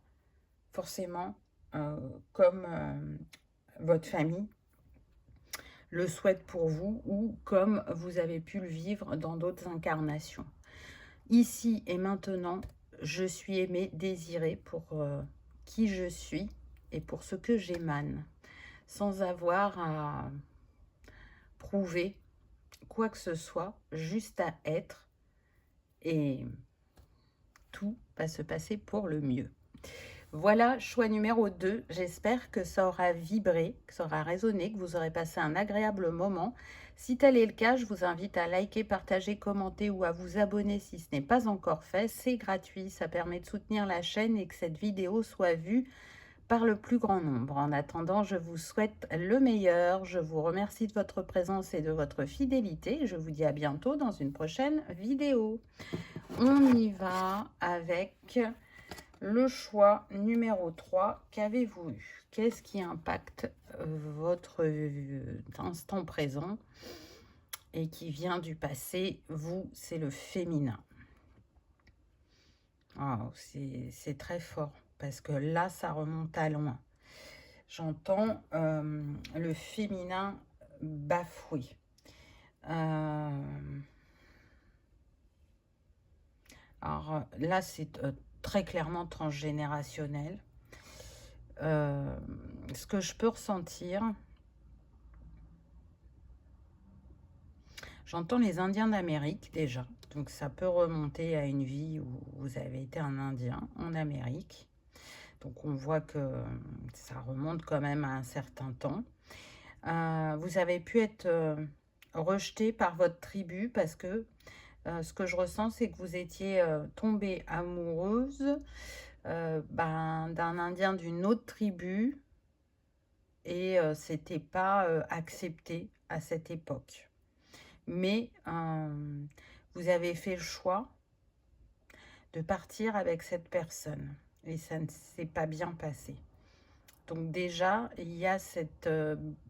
forcément comme votre famille le souhaite pour vous, ou comme vous avez pu le vivre dans d'autres incarnations. Ici et maintenant, je suis aimée, désirée pour qui je suis et pour ce que j'émane, sans avoir à prouver quoi que ce soit, juste à être, et tout va se passer pour le mieux. Voilà, choix numéro 2. J'espère que ça aura vibré, que ça aura résonné, que vous aurez passé un agréable moment. Si tel est le cas, je vous invite à liker, partager, commenter ou à vous abonner si ce n'est pas encore fait. C'est gratuit, ça permet de soutenir la chaîne et que cette vidéo soit vue par le plus grand nombre. En attendant, je vous souhaite le meilleur. Je vous remercie de votre présence et de votre fidélité. Je vous dis à bientôt dans une prochaine vidéo. On y va avec le choix numéro 3, qu'avez-vous eu? Qu'est-ce qui impacte votre instant présent et qui vient du passé? Vous, c'est le féminin. Oh, c'est très fort, parce que là, ça remonte à loin. J'entends le féminin bafoué. Alors là, c'est très clairement transgénérationnel. Ce que je peux ressentir, j'entends les Indiens d'Amérique déjà, donc ça peut remonter à une vie où vous avez été un Indien en Amérique. Donc on voit que ça remonte quand même à un certain temps. Vous avez pu être rejeté par votre tribu parce que ce que je ressens, c'est que vous étiez tombée amoureuse d'un Indien d'une autre tribu et c'était pas accepté à cette époque. Mais vous avez fait le choix de partir avec cette personne et ça ne s'est pas bien passé. Donc déjà, il y a cette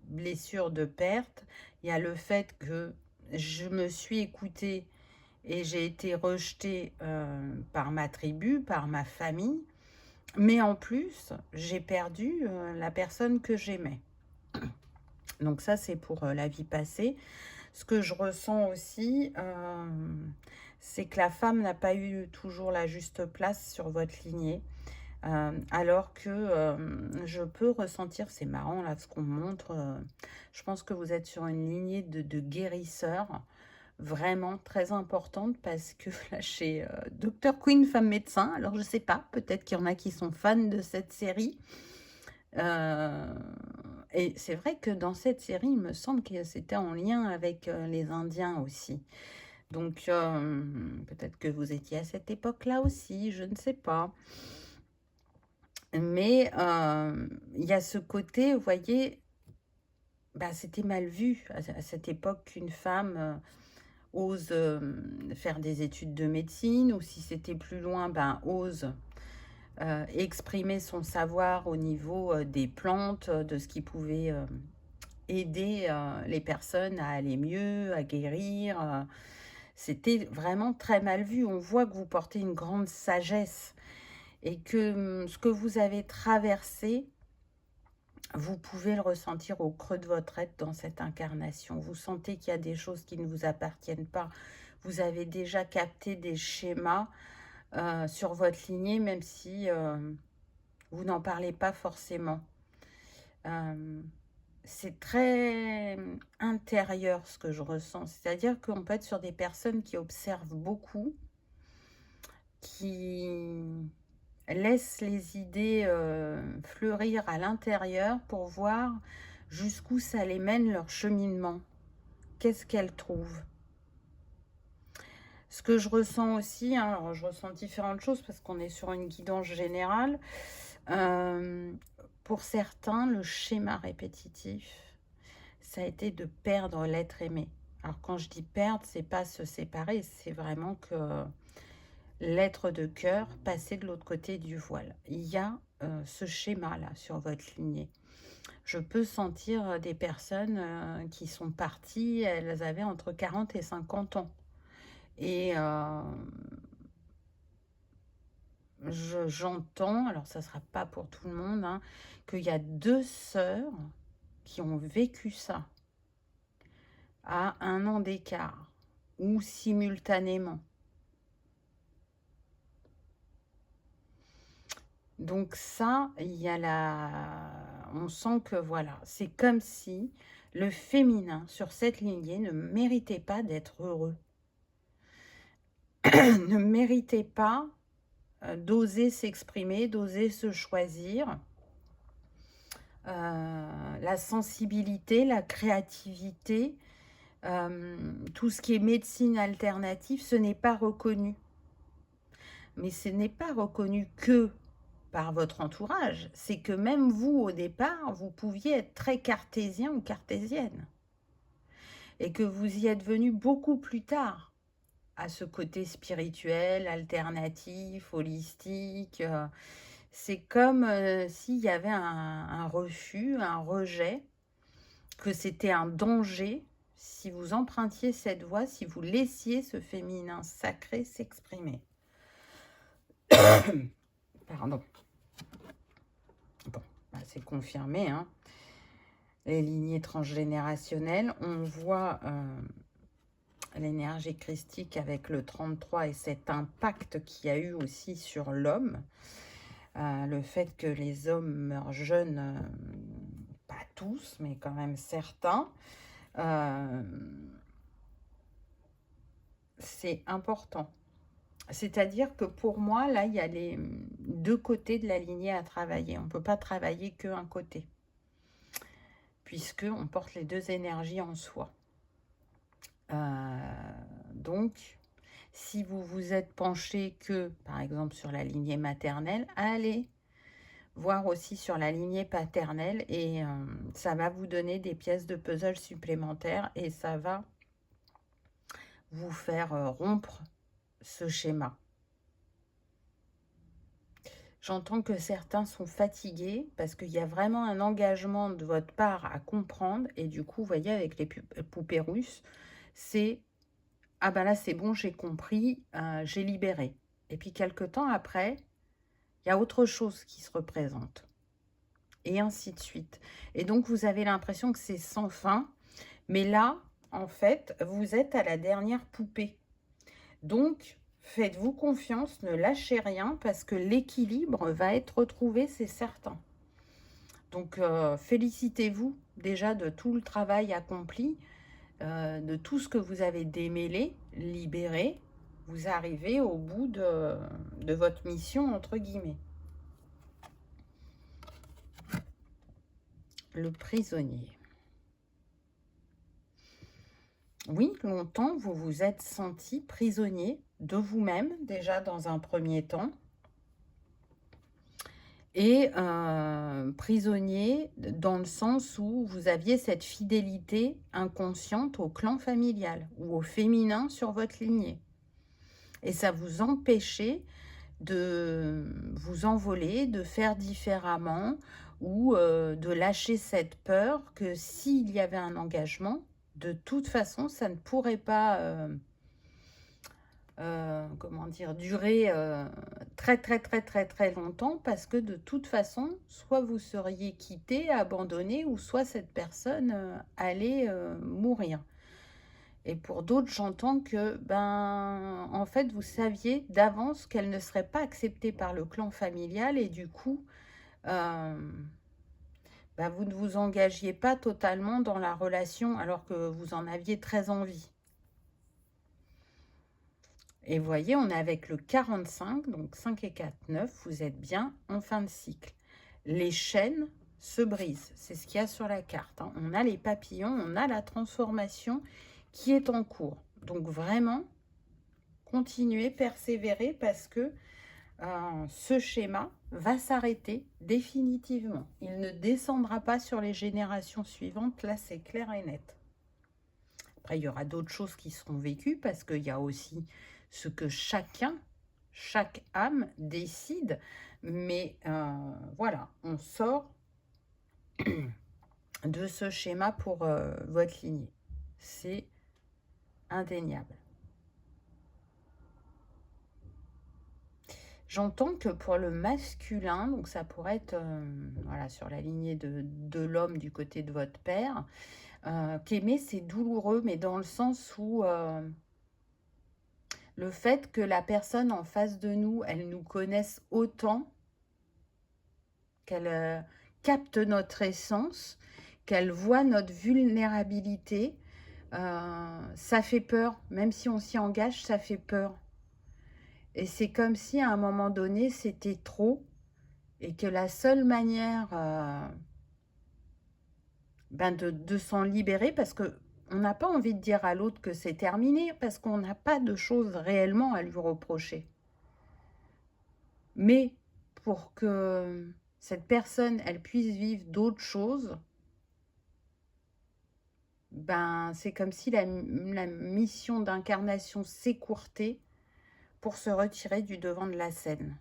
blessure de perte, il y a le fait que je me suis écoutée et j'ai été rejetée par ma tribu, par ma famille, mais en plus, j'ai perdu la personne que j'aimais. Donc ça, c'est pour la vie passée. Ce que je ressens aussi, c'est que la femme n'a pas eu toujours la juste place sur votre lignée. Alors que je peux ressentir, c'est marrant là ce qu'on me montre, je pense que vous êtes sur une lignée de guérisseurs vraiment très importante parce que là chez Dr Queen Femme Médecin, alors je sais pas, peut-être qu'il y en a qui sont fans de cette série. Et c'est vrai que dans cette série, il me semble que c'était en lien avec les Indiens aussi. Donc peut-être que vous étiez à cette époque-là aussi, je ne sais pas. Mais il y a ce côté, vous voyez, bah, c'était mal vu à cette époque qu'une femme ose faire des études de médecine, ou si c'était plus loin, ben, ose exprimer son savoir au niveau des plantes, de ce qui pouvait aider les personnes à aller mieux, à guérir. C'était vraiment très mal vu. On voit que vous portez une grande sagesse et que ce que vous avez traversé, vous pouvez le ressentir au creux de votre être dans cette incarnation. Vous sentez qu'il y a des choses qui ne vous appartiennent pas. Vous avez déjà capté des schémas sur votre lignée, même si vous n'en parlez pas forcément. C'est très intérieur ce que je ressens. C'est-à-dire qu'on peut être sur des personnes qui observent beaucoup, qui laissent les idées fleurir à l'intérieur pour voir jusqu'où ça les mène leur cheminement. Qu'est-ce qu'elles trouvent? Ce que je ressens aussi, hein, alors je ressens différentes choses parce qu'on est sur une guidance générale. Pour certains, le schéma répétitif, ça a été de perdre l'être aimé. Alors quand je dis perdre, c'est pas se séparer, c'est vraiment que l'être de cœur passer de l'autre côté du voile. Il y a ce schéma-là sur votre lignée. Je peux sentir des personnes qui sont parties, elles avaient entre 40 et 50 ans. Et j'entends, alors ça ne sera pas pour tout le monde, hein, qu'il y a 2 sœurs qui ont vécu ça à 1 an d'écart ou simultanément. Donc ça, il y a on sent que voilà, c'est comme si le féminin sur cette lignée ne méritait pas d'être heureux, ne méritait pas d'oser s'exprimer, d'oser se choisir. La sensibilité, la créativité, tout ce qui est médecine alternative, ce n'est pas reconnu. Mais ce n'est pas reconnu que par votre entourage, c'est que même vous, au départ, vous pouviez être très cartésien ou cartésienne. Et que vous y êtes venu beaucoup plus tard à ce côté spirituel, alternatif, holistique. C'est comme s'il y avait un refus, un rejet, que c'était un danger si vous empruntiez cette voie, si vous laissiez ce féminin sacré s'exprimer. Pardon. Bon, bah c'est confirmé, hein. Les lignées transgénérationnelles, on voit l'énergie christique avec le 33 et cet impact qu'il y a eu aussi sur l'homme. Le fait que les hommes meurent jeunes, pas tous, mais quand même certains, c'est important. C'est-à-dire que pour moi, là, il y a les deux côtés de la lignée à travailler. On ne peut pas travailler qu'un côté, puisqu'on porte les deux énergies en soi. Donc, si vous vous êtes penché que, par exemple, sur la lignée maternelle, allez voir aussi sur la lignée paternelle et ça va vous donner des pièces de puzzle supplémentaires et ça va vous faire rompre ce schéma. J'entends que certains sont fatigués parce qu'il y a vraiment un engagement de votre part à comprendre et du coup, vous voyez, avec les poupées russes, c'est « Ah ben là, c'est bon, j'ai compris, j'ai libéré ». Et puis, quelque temps après, il y a autre chose qui se représente. Et ainsi de suite. Et donc, vous avez l'impression que c'est sans fin. Mais là, en fait, vous êtes à la dernière poupée. Donc, faites-vous confiance, ne lâchez rien parce que l'équilibre va être retrouvé, c'est certain. Donc, félicitez-vous déjà de tout le travail accompli, de tout ce que vous avez démêlé, libéré. Vous arrivez au bout de votre mission, entre guillemets. Le prisonnier. Oui, longtemps, vous vous êtes senti prisonnier de vous-même, déjà dans un premier temps. Et prisonnier dans le sens où vous aviez cette fidélité inconsciente au clan familial ou au féminin sur votre lignée. Et ça vous empêchait de vous envoler, de faire différemment ou de lâcher cette peur que s'il y avait un engagement, de toute façon, ça ne pourrait pas, comment dire, durer très, très, très, très, très longtemps parce que de toute façon, soit vous seriez quitté, abandonné, ou soit cette personne allait mourir. Et pour d'autres, j'entends que, ben, en fait, vous saviez d'avance qu'elle ne serait pas acceptée par le clan familial et du coup, ben, vous ne vous engagiez pas totalement dans la relation alors que vous en aviez très envie. Et vous voyez, on est avec le 45, donc 5 et 4, 9, vous êtes bien en fin de cycle. Les chaînes se brisent, c'est ce qu'il y a sur la carte. Hein. On a les papillons, on a la transformation qui est en cours. Donc vraiment, continuez, persévérez parce que ce schéma va s'arrêter définitivement. Il ne descendra pas sur les générations suivantes, là c'est clair et net. Après, il y aura d'autres choses qui seront vécues parce qu'il y a aussi ce que chaque âme décide. Mais voilà, on sort de ce schéma pour votre lignée. C'est indéniable. J'entends que pour le masculin, donc ça pourrait être voilà, sur la lignée de l'homme du côté de votre père, qu'aimer c'est douloureux, mais dans le sens où le fait que la personne en face de nous, elle nous connaisse autant, qu'elle capte notre essence, qu'elle voit notre vulnérabilité, ça fait peur. Même si on s'y engage, ça fait peur. Et c'est comme si à un moment donné, c'était trop et que la seule manière ben de s'en libérer, parce que on n'a pas envie de dire à l'autre que c'est terminé, parce qu'on n'a pas de choses réellement à lui reprocher. Mais pour que cette personne, elle puisse vivre d'autres choses, ben, c'est comme si la mission d'incarnation s'écourtait pour se retirer du devant de la scène.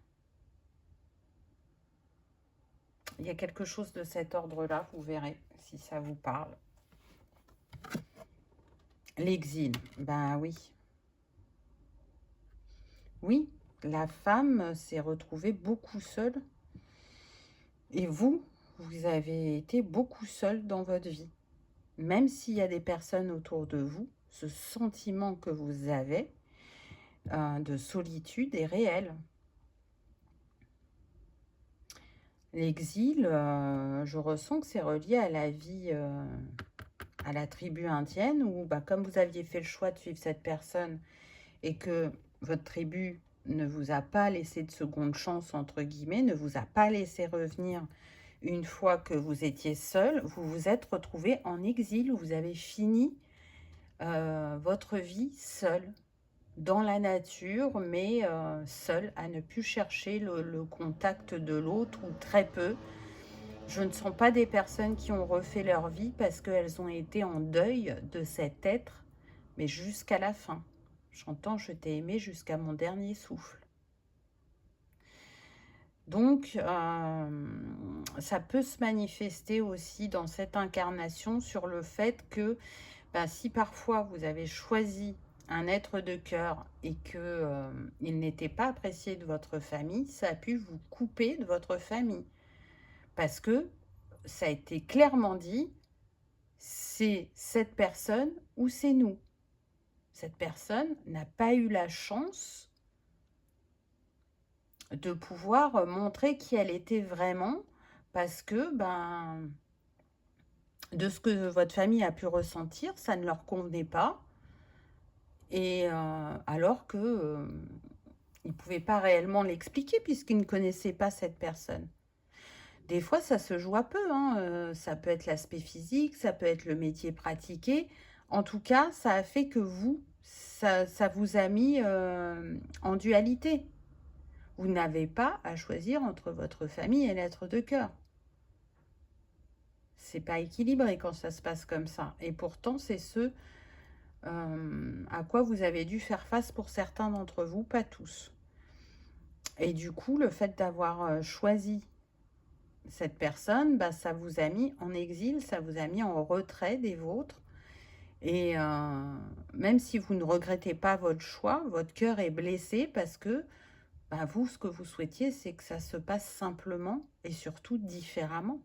Il y a quelque chose de cet ordre-là, vous verrez si ça vous parle. L'exil, ben oui. Oui, la femme s'est retrouvée beaucoup seule. Et vous, vous avez été beaucoup seul dans votre vie. Même s'il y a des personnes autour de vous, ce sentiment que vous avez de solitude est réel. L'exil, je ressens que c'est relié à la vie, à la tribu indienne, où bah, comme vous aviez fait le choix de suivre cette personne et que votre tribu ne vous a pas laissé de seconde chance, entre guillemets, ne vous a pas laissé revenir une fois que vous étiez seul. Vous vous êtes retrouvé en exil, où vous avez fini votre vie seul, dans la nature, mais seul, à ne plus chercher le contact de l'autre, ou très peu. Je ne sens pas des personnes qui ont refait leur vie parce qu'elles ont été en deuil de cet être, mais jusqu'à la fin. J'entends « je t'ai aimé jusqu'à mon dernier souffle ». Donc, ça peut se manifester aussi dans cette incarnation sur le fait que si parfois vous avez choisi un être de cœur et qu'il n'était pas apprécié de votre famille, ça a pu vous couper de votre famille. Parce que ça a été clairement dit, c'est cette personne ou c'est nous. Cette personne n'a pas eu la chance de pouvoir montrer qui elle était vraiment, parce que de ce que votre famille a pu ressentir, ça ne leur convenait pas, et alors que ils ne pouvaient pas réellement l'expliquer puisqu'ils ne connaissaient pas cette personne. Des fois, ça se joue à peu, hein. Ça peut être l'aspect physique, ça peut être le métier pratiqué. En tout cas, ça a fait que ça vous a mis en dualité. Vous n'avez pas à choisir entre votre famille et l'être de cœur. C'est pas équilibré quand ça se passe comme ça. Et pourtant, c'est ce à quoi vous avez dû faire face pour certains d'entre vous, pas tous. Et du coup, le fait d'avoir choisi cette personne, ça vous a mis en exil, ça vous a mis en retrait des vôtres. Et même si vous ne regrettez pas votre choix, votre cœur est blessé parce que vous, ce que vous souhaitiez, c'est que ça se passe simplement et surtout différemment.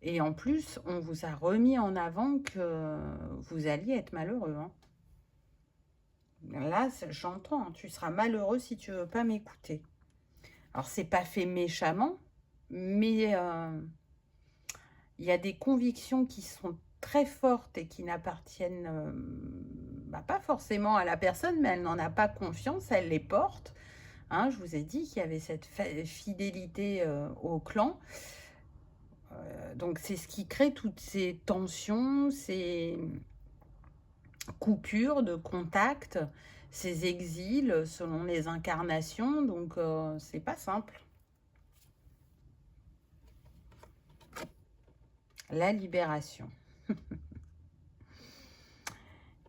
Et en plus, on vous a remis en avant que vous alliez être malheureux, hein. Là, j'entends, hein, tu seras malheureux si tu ne veux pas m'écouter. Alors, c'est pas fait méchamment, mais il y a des convictions qui sont très fortes et qui n'appartiennent pas forcément à la personne, mais elle n'en a pas confiance, elle les porte. Hein, je vous ai dit qu'il y avait cette fidélité au clan. Donc, c'est ce qui crée toutes ces tensions, ces coupures de contact, ces exils selon les incarnations. Donc, c'est pas simple. La libération.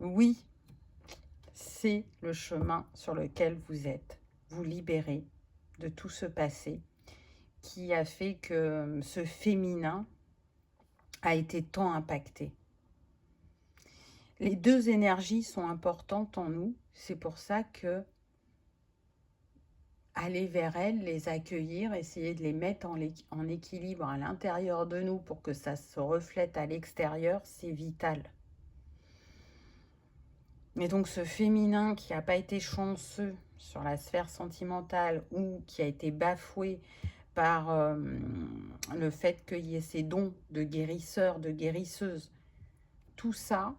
Oui, c'est le chemin sur lequel vous êtes. Vous libérez de tout ce passé qui a fait que ce féminin a été tant impacté. Les deux énergies sont importantes en nous. C'est pour ça que aller vers elles, les accueillir, essayer de les mettre en équilibre à l'intérieur de nous pour que ça se reflète à l'extérieur, c'est vital. Et donc ce féminin qui n'a pas été chanceux sur la sphère sentimentale ou qui a été bafoué par le fait qu'il y ait ces dons de guérisseur, de guérisseuse, tout ça,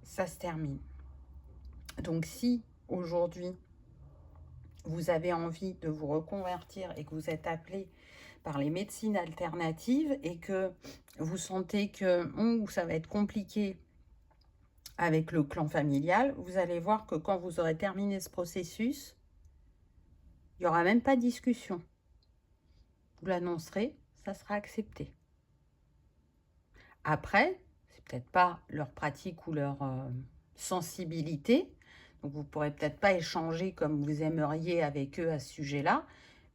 ça se termine. Donc si aujourd'hui vous avez envie de vous reconvertir et que vous êtes appelé par les médecines alternatives et que vous sentez que ça va être compliqué avec le clan familial, vous allez voir que quand vous aurez terminé ce processus, il n'y aura même pas de discussion. Vous l'annoncerez, ça sera accepté. Après, c'est peut-être pas leur pratique ou leur sensibilité, donc vous ne pourrez peut-être pas échanger comme vous aimeriez avec eux à ce sujet-là,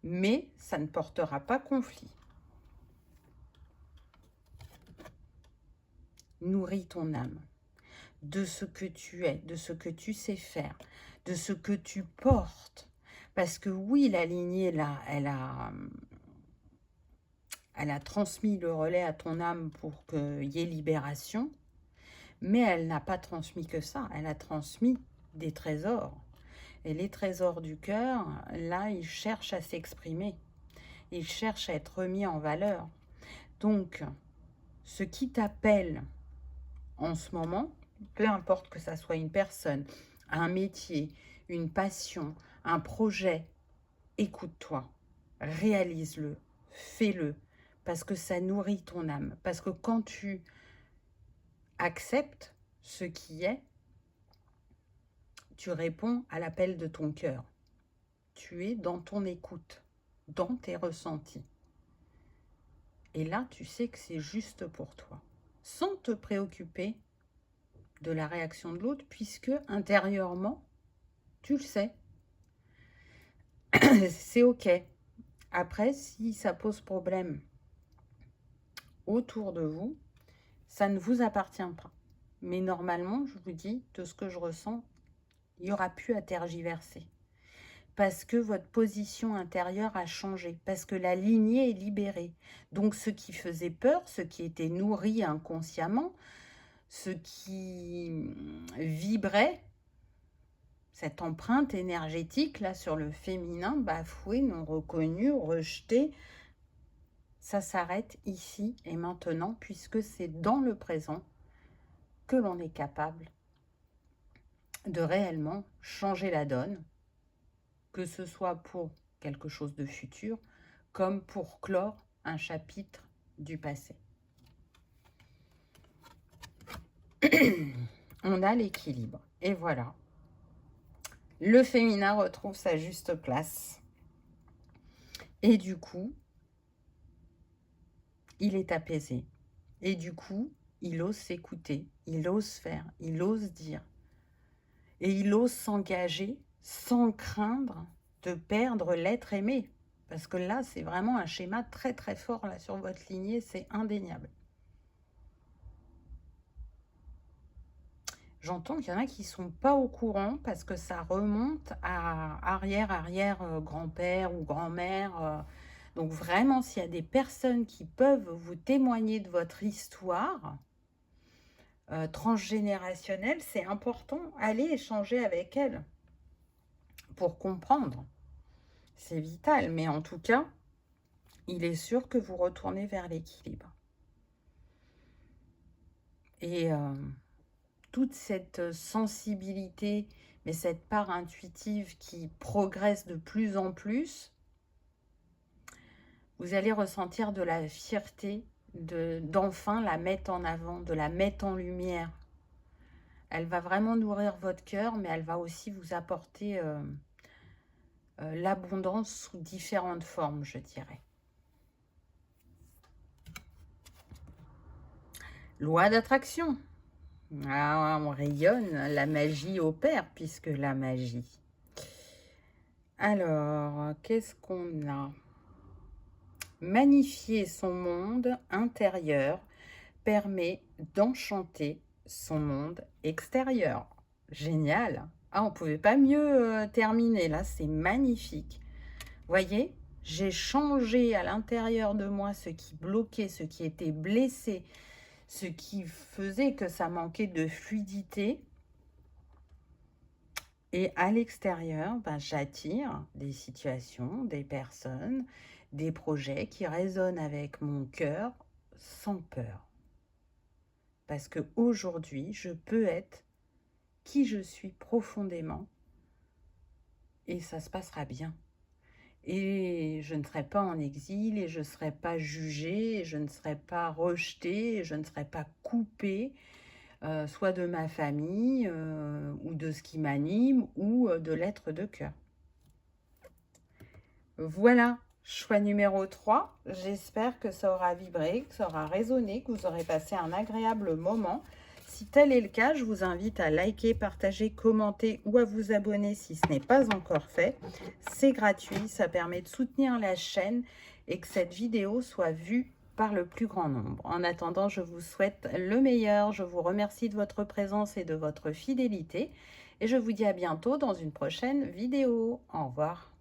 mais ça ne portera pas conflit. Nourris ton âme de ce que tu es, de ce que tu sais faire, de ce que tu portes. Parce que oui, la lignée, là, elle a transmis le relais à ton âme pour qu'il y ait libération, mais elle n'a pas transmis que ça, elle a transmis des trésors. Et les trésors du cœur, là, ils cherchent à s'exprimer, ils cherchent à être remis en valeur. Donc, ce qui t'appelle en ce moment, peu importe que ça soit une personne, un métier, une passion, un projet, écoute-toi, réalise-le, fais-le, parce que ça nourrit ton âme. Parce que quand tu acceptes ce qui est, tu réponds à l'appel de ton cœur. Tu es dans ton écoute, dans tes ressentis. Et là, tu sais que c'est juste pour toi, sans te préoccuper de la réaction de l'autre, puisque intérieurement, tu le sais. C'est OK. Après, si ça pose problème autour de vous, ça ne vous appartient pas. Mais normalement, je vous dis, de ce que je ressens, il n'y aura plus à tergiverser. Parce que votre position intérieure a changé, parce que la lignée est libérée. Donc ce qui faisait peur, ce qui était nourri inconsciemment, ce qui vibrait, cette empreinte énergétique là sur le féminin, bafoué, non reconnu, rejeté, ça s'arrête ici et maintenant, puisque c'est dans le présent que l'on est capable de réellement changer la donne, que ce soit pour quelque chose de futur, comme pour clore un chapitre du passé. On a l'équilibre. Et voilà. Le féminin retrouve sa juste place. Et du coup, il est apaisé. Et du coup, il ose s'écouter, il ose faire, il ose dire. Et il ose s'engager sans craindre de perdre l'être aimé. Parce que là, c'est vraiment un schéma très très fort là sur votre lignée, c'est indéniable. J'entends qu'il y en a qui ne sont pas au courant parce que ça remonte à arrière-arrière-grand-père ou grand-mère. Donc vraiment, s'il y a des personnes qui peuvent vous témoigner de votre histoire transgénérationnelle, c'est important. Allez échanger avec elles pour comprendre. C'est vital, mais en tout cas, il est sûr que vous retournez vers l'équilibre. Et toute cette sensibilité, mais cette part intuitive qui progresse de plus en plus, vous allez ressentir de la fierté d'enfin la mettre en avant, de la mettre en lumière. Elle va vraiment nourrir votre cœur, mais elle va aussi vous apporter l'abondance sous différentes formes, je dirais. Loi d'attraction. Ah, on rayonne, la magie opère, puisque la magie. Alors, qu'est-ce qu'on a? Magnifier son monde intérieur permet d'enchanter son monde extérieur. Génial. Ah, on ne pouvait pas mieux terminer, là, c'est magnifique. Voyez, j'ai changé à l'intérieur de moi ce qui bloquait, ce qui était blessé, ce qui faisait que ça manquait de fluidité. Et à l'extérieur, ben, j'attire des situations, des personnes, des projets qui résonnent avec mon cœur sans peur. Parce qu'aujourd'hui, je peux être qui je suis profondément et ça se passera bien. Et je ne serai pas en exil, et je ne serai pas jugée, et je ne serai pas rejetée, et je ne serai pas coupée, soit de ma famille, ou de ce qui m'anime, ou de l'être de cœur. Voilà, choix numéro 3. J'espère que ça aura vibré, que ça aura résonné, que vous aurez passé un agréable moment. Si tel est le cas, je vous invite à liker, partager, commenter ou à vous abonner si ce n'est pas encore fait. C'est gratuit, ça permet de soutenir la chaîne et que cette vidéo soit vue par le plus grand nombre. En attendant, je vous souhaite le meilleur. Je vous remercie de votre présence et de votre fidélité. Et je vous dis à bientôt dans une prochaine vidéo. Au revoir.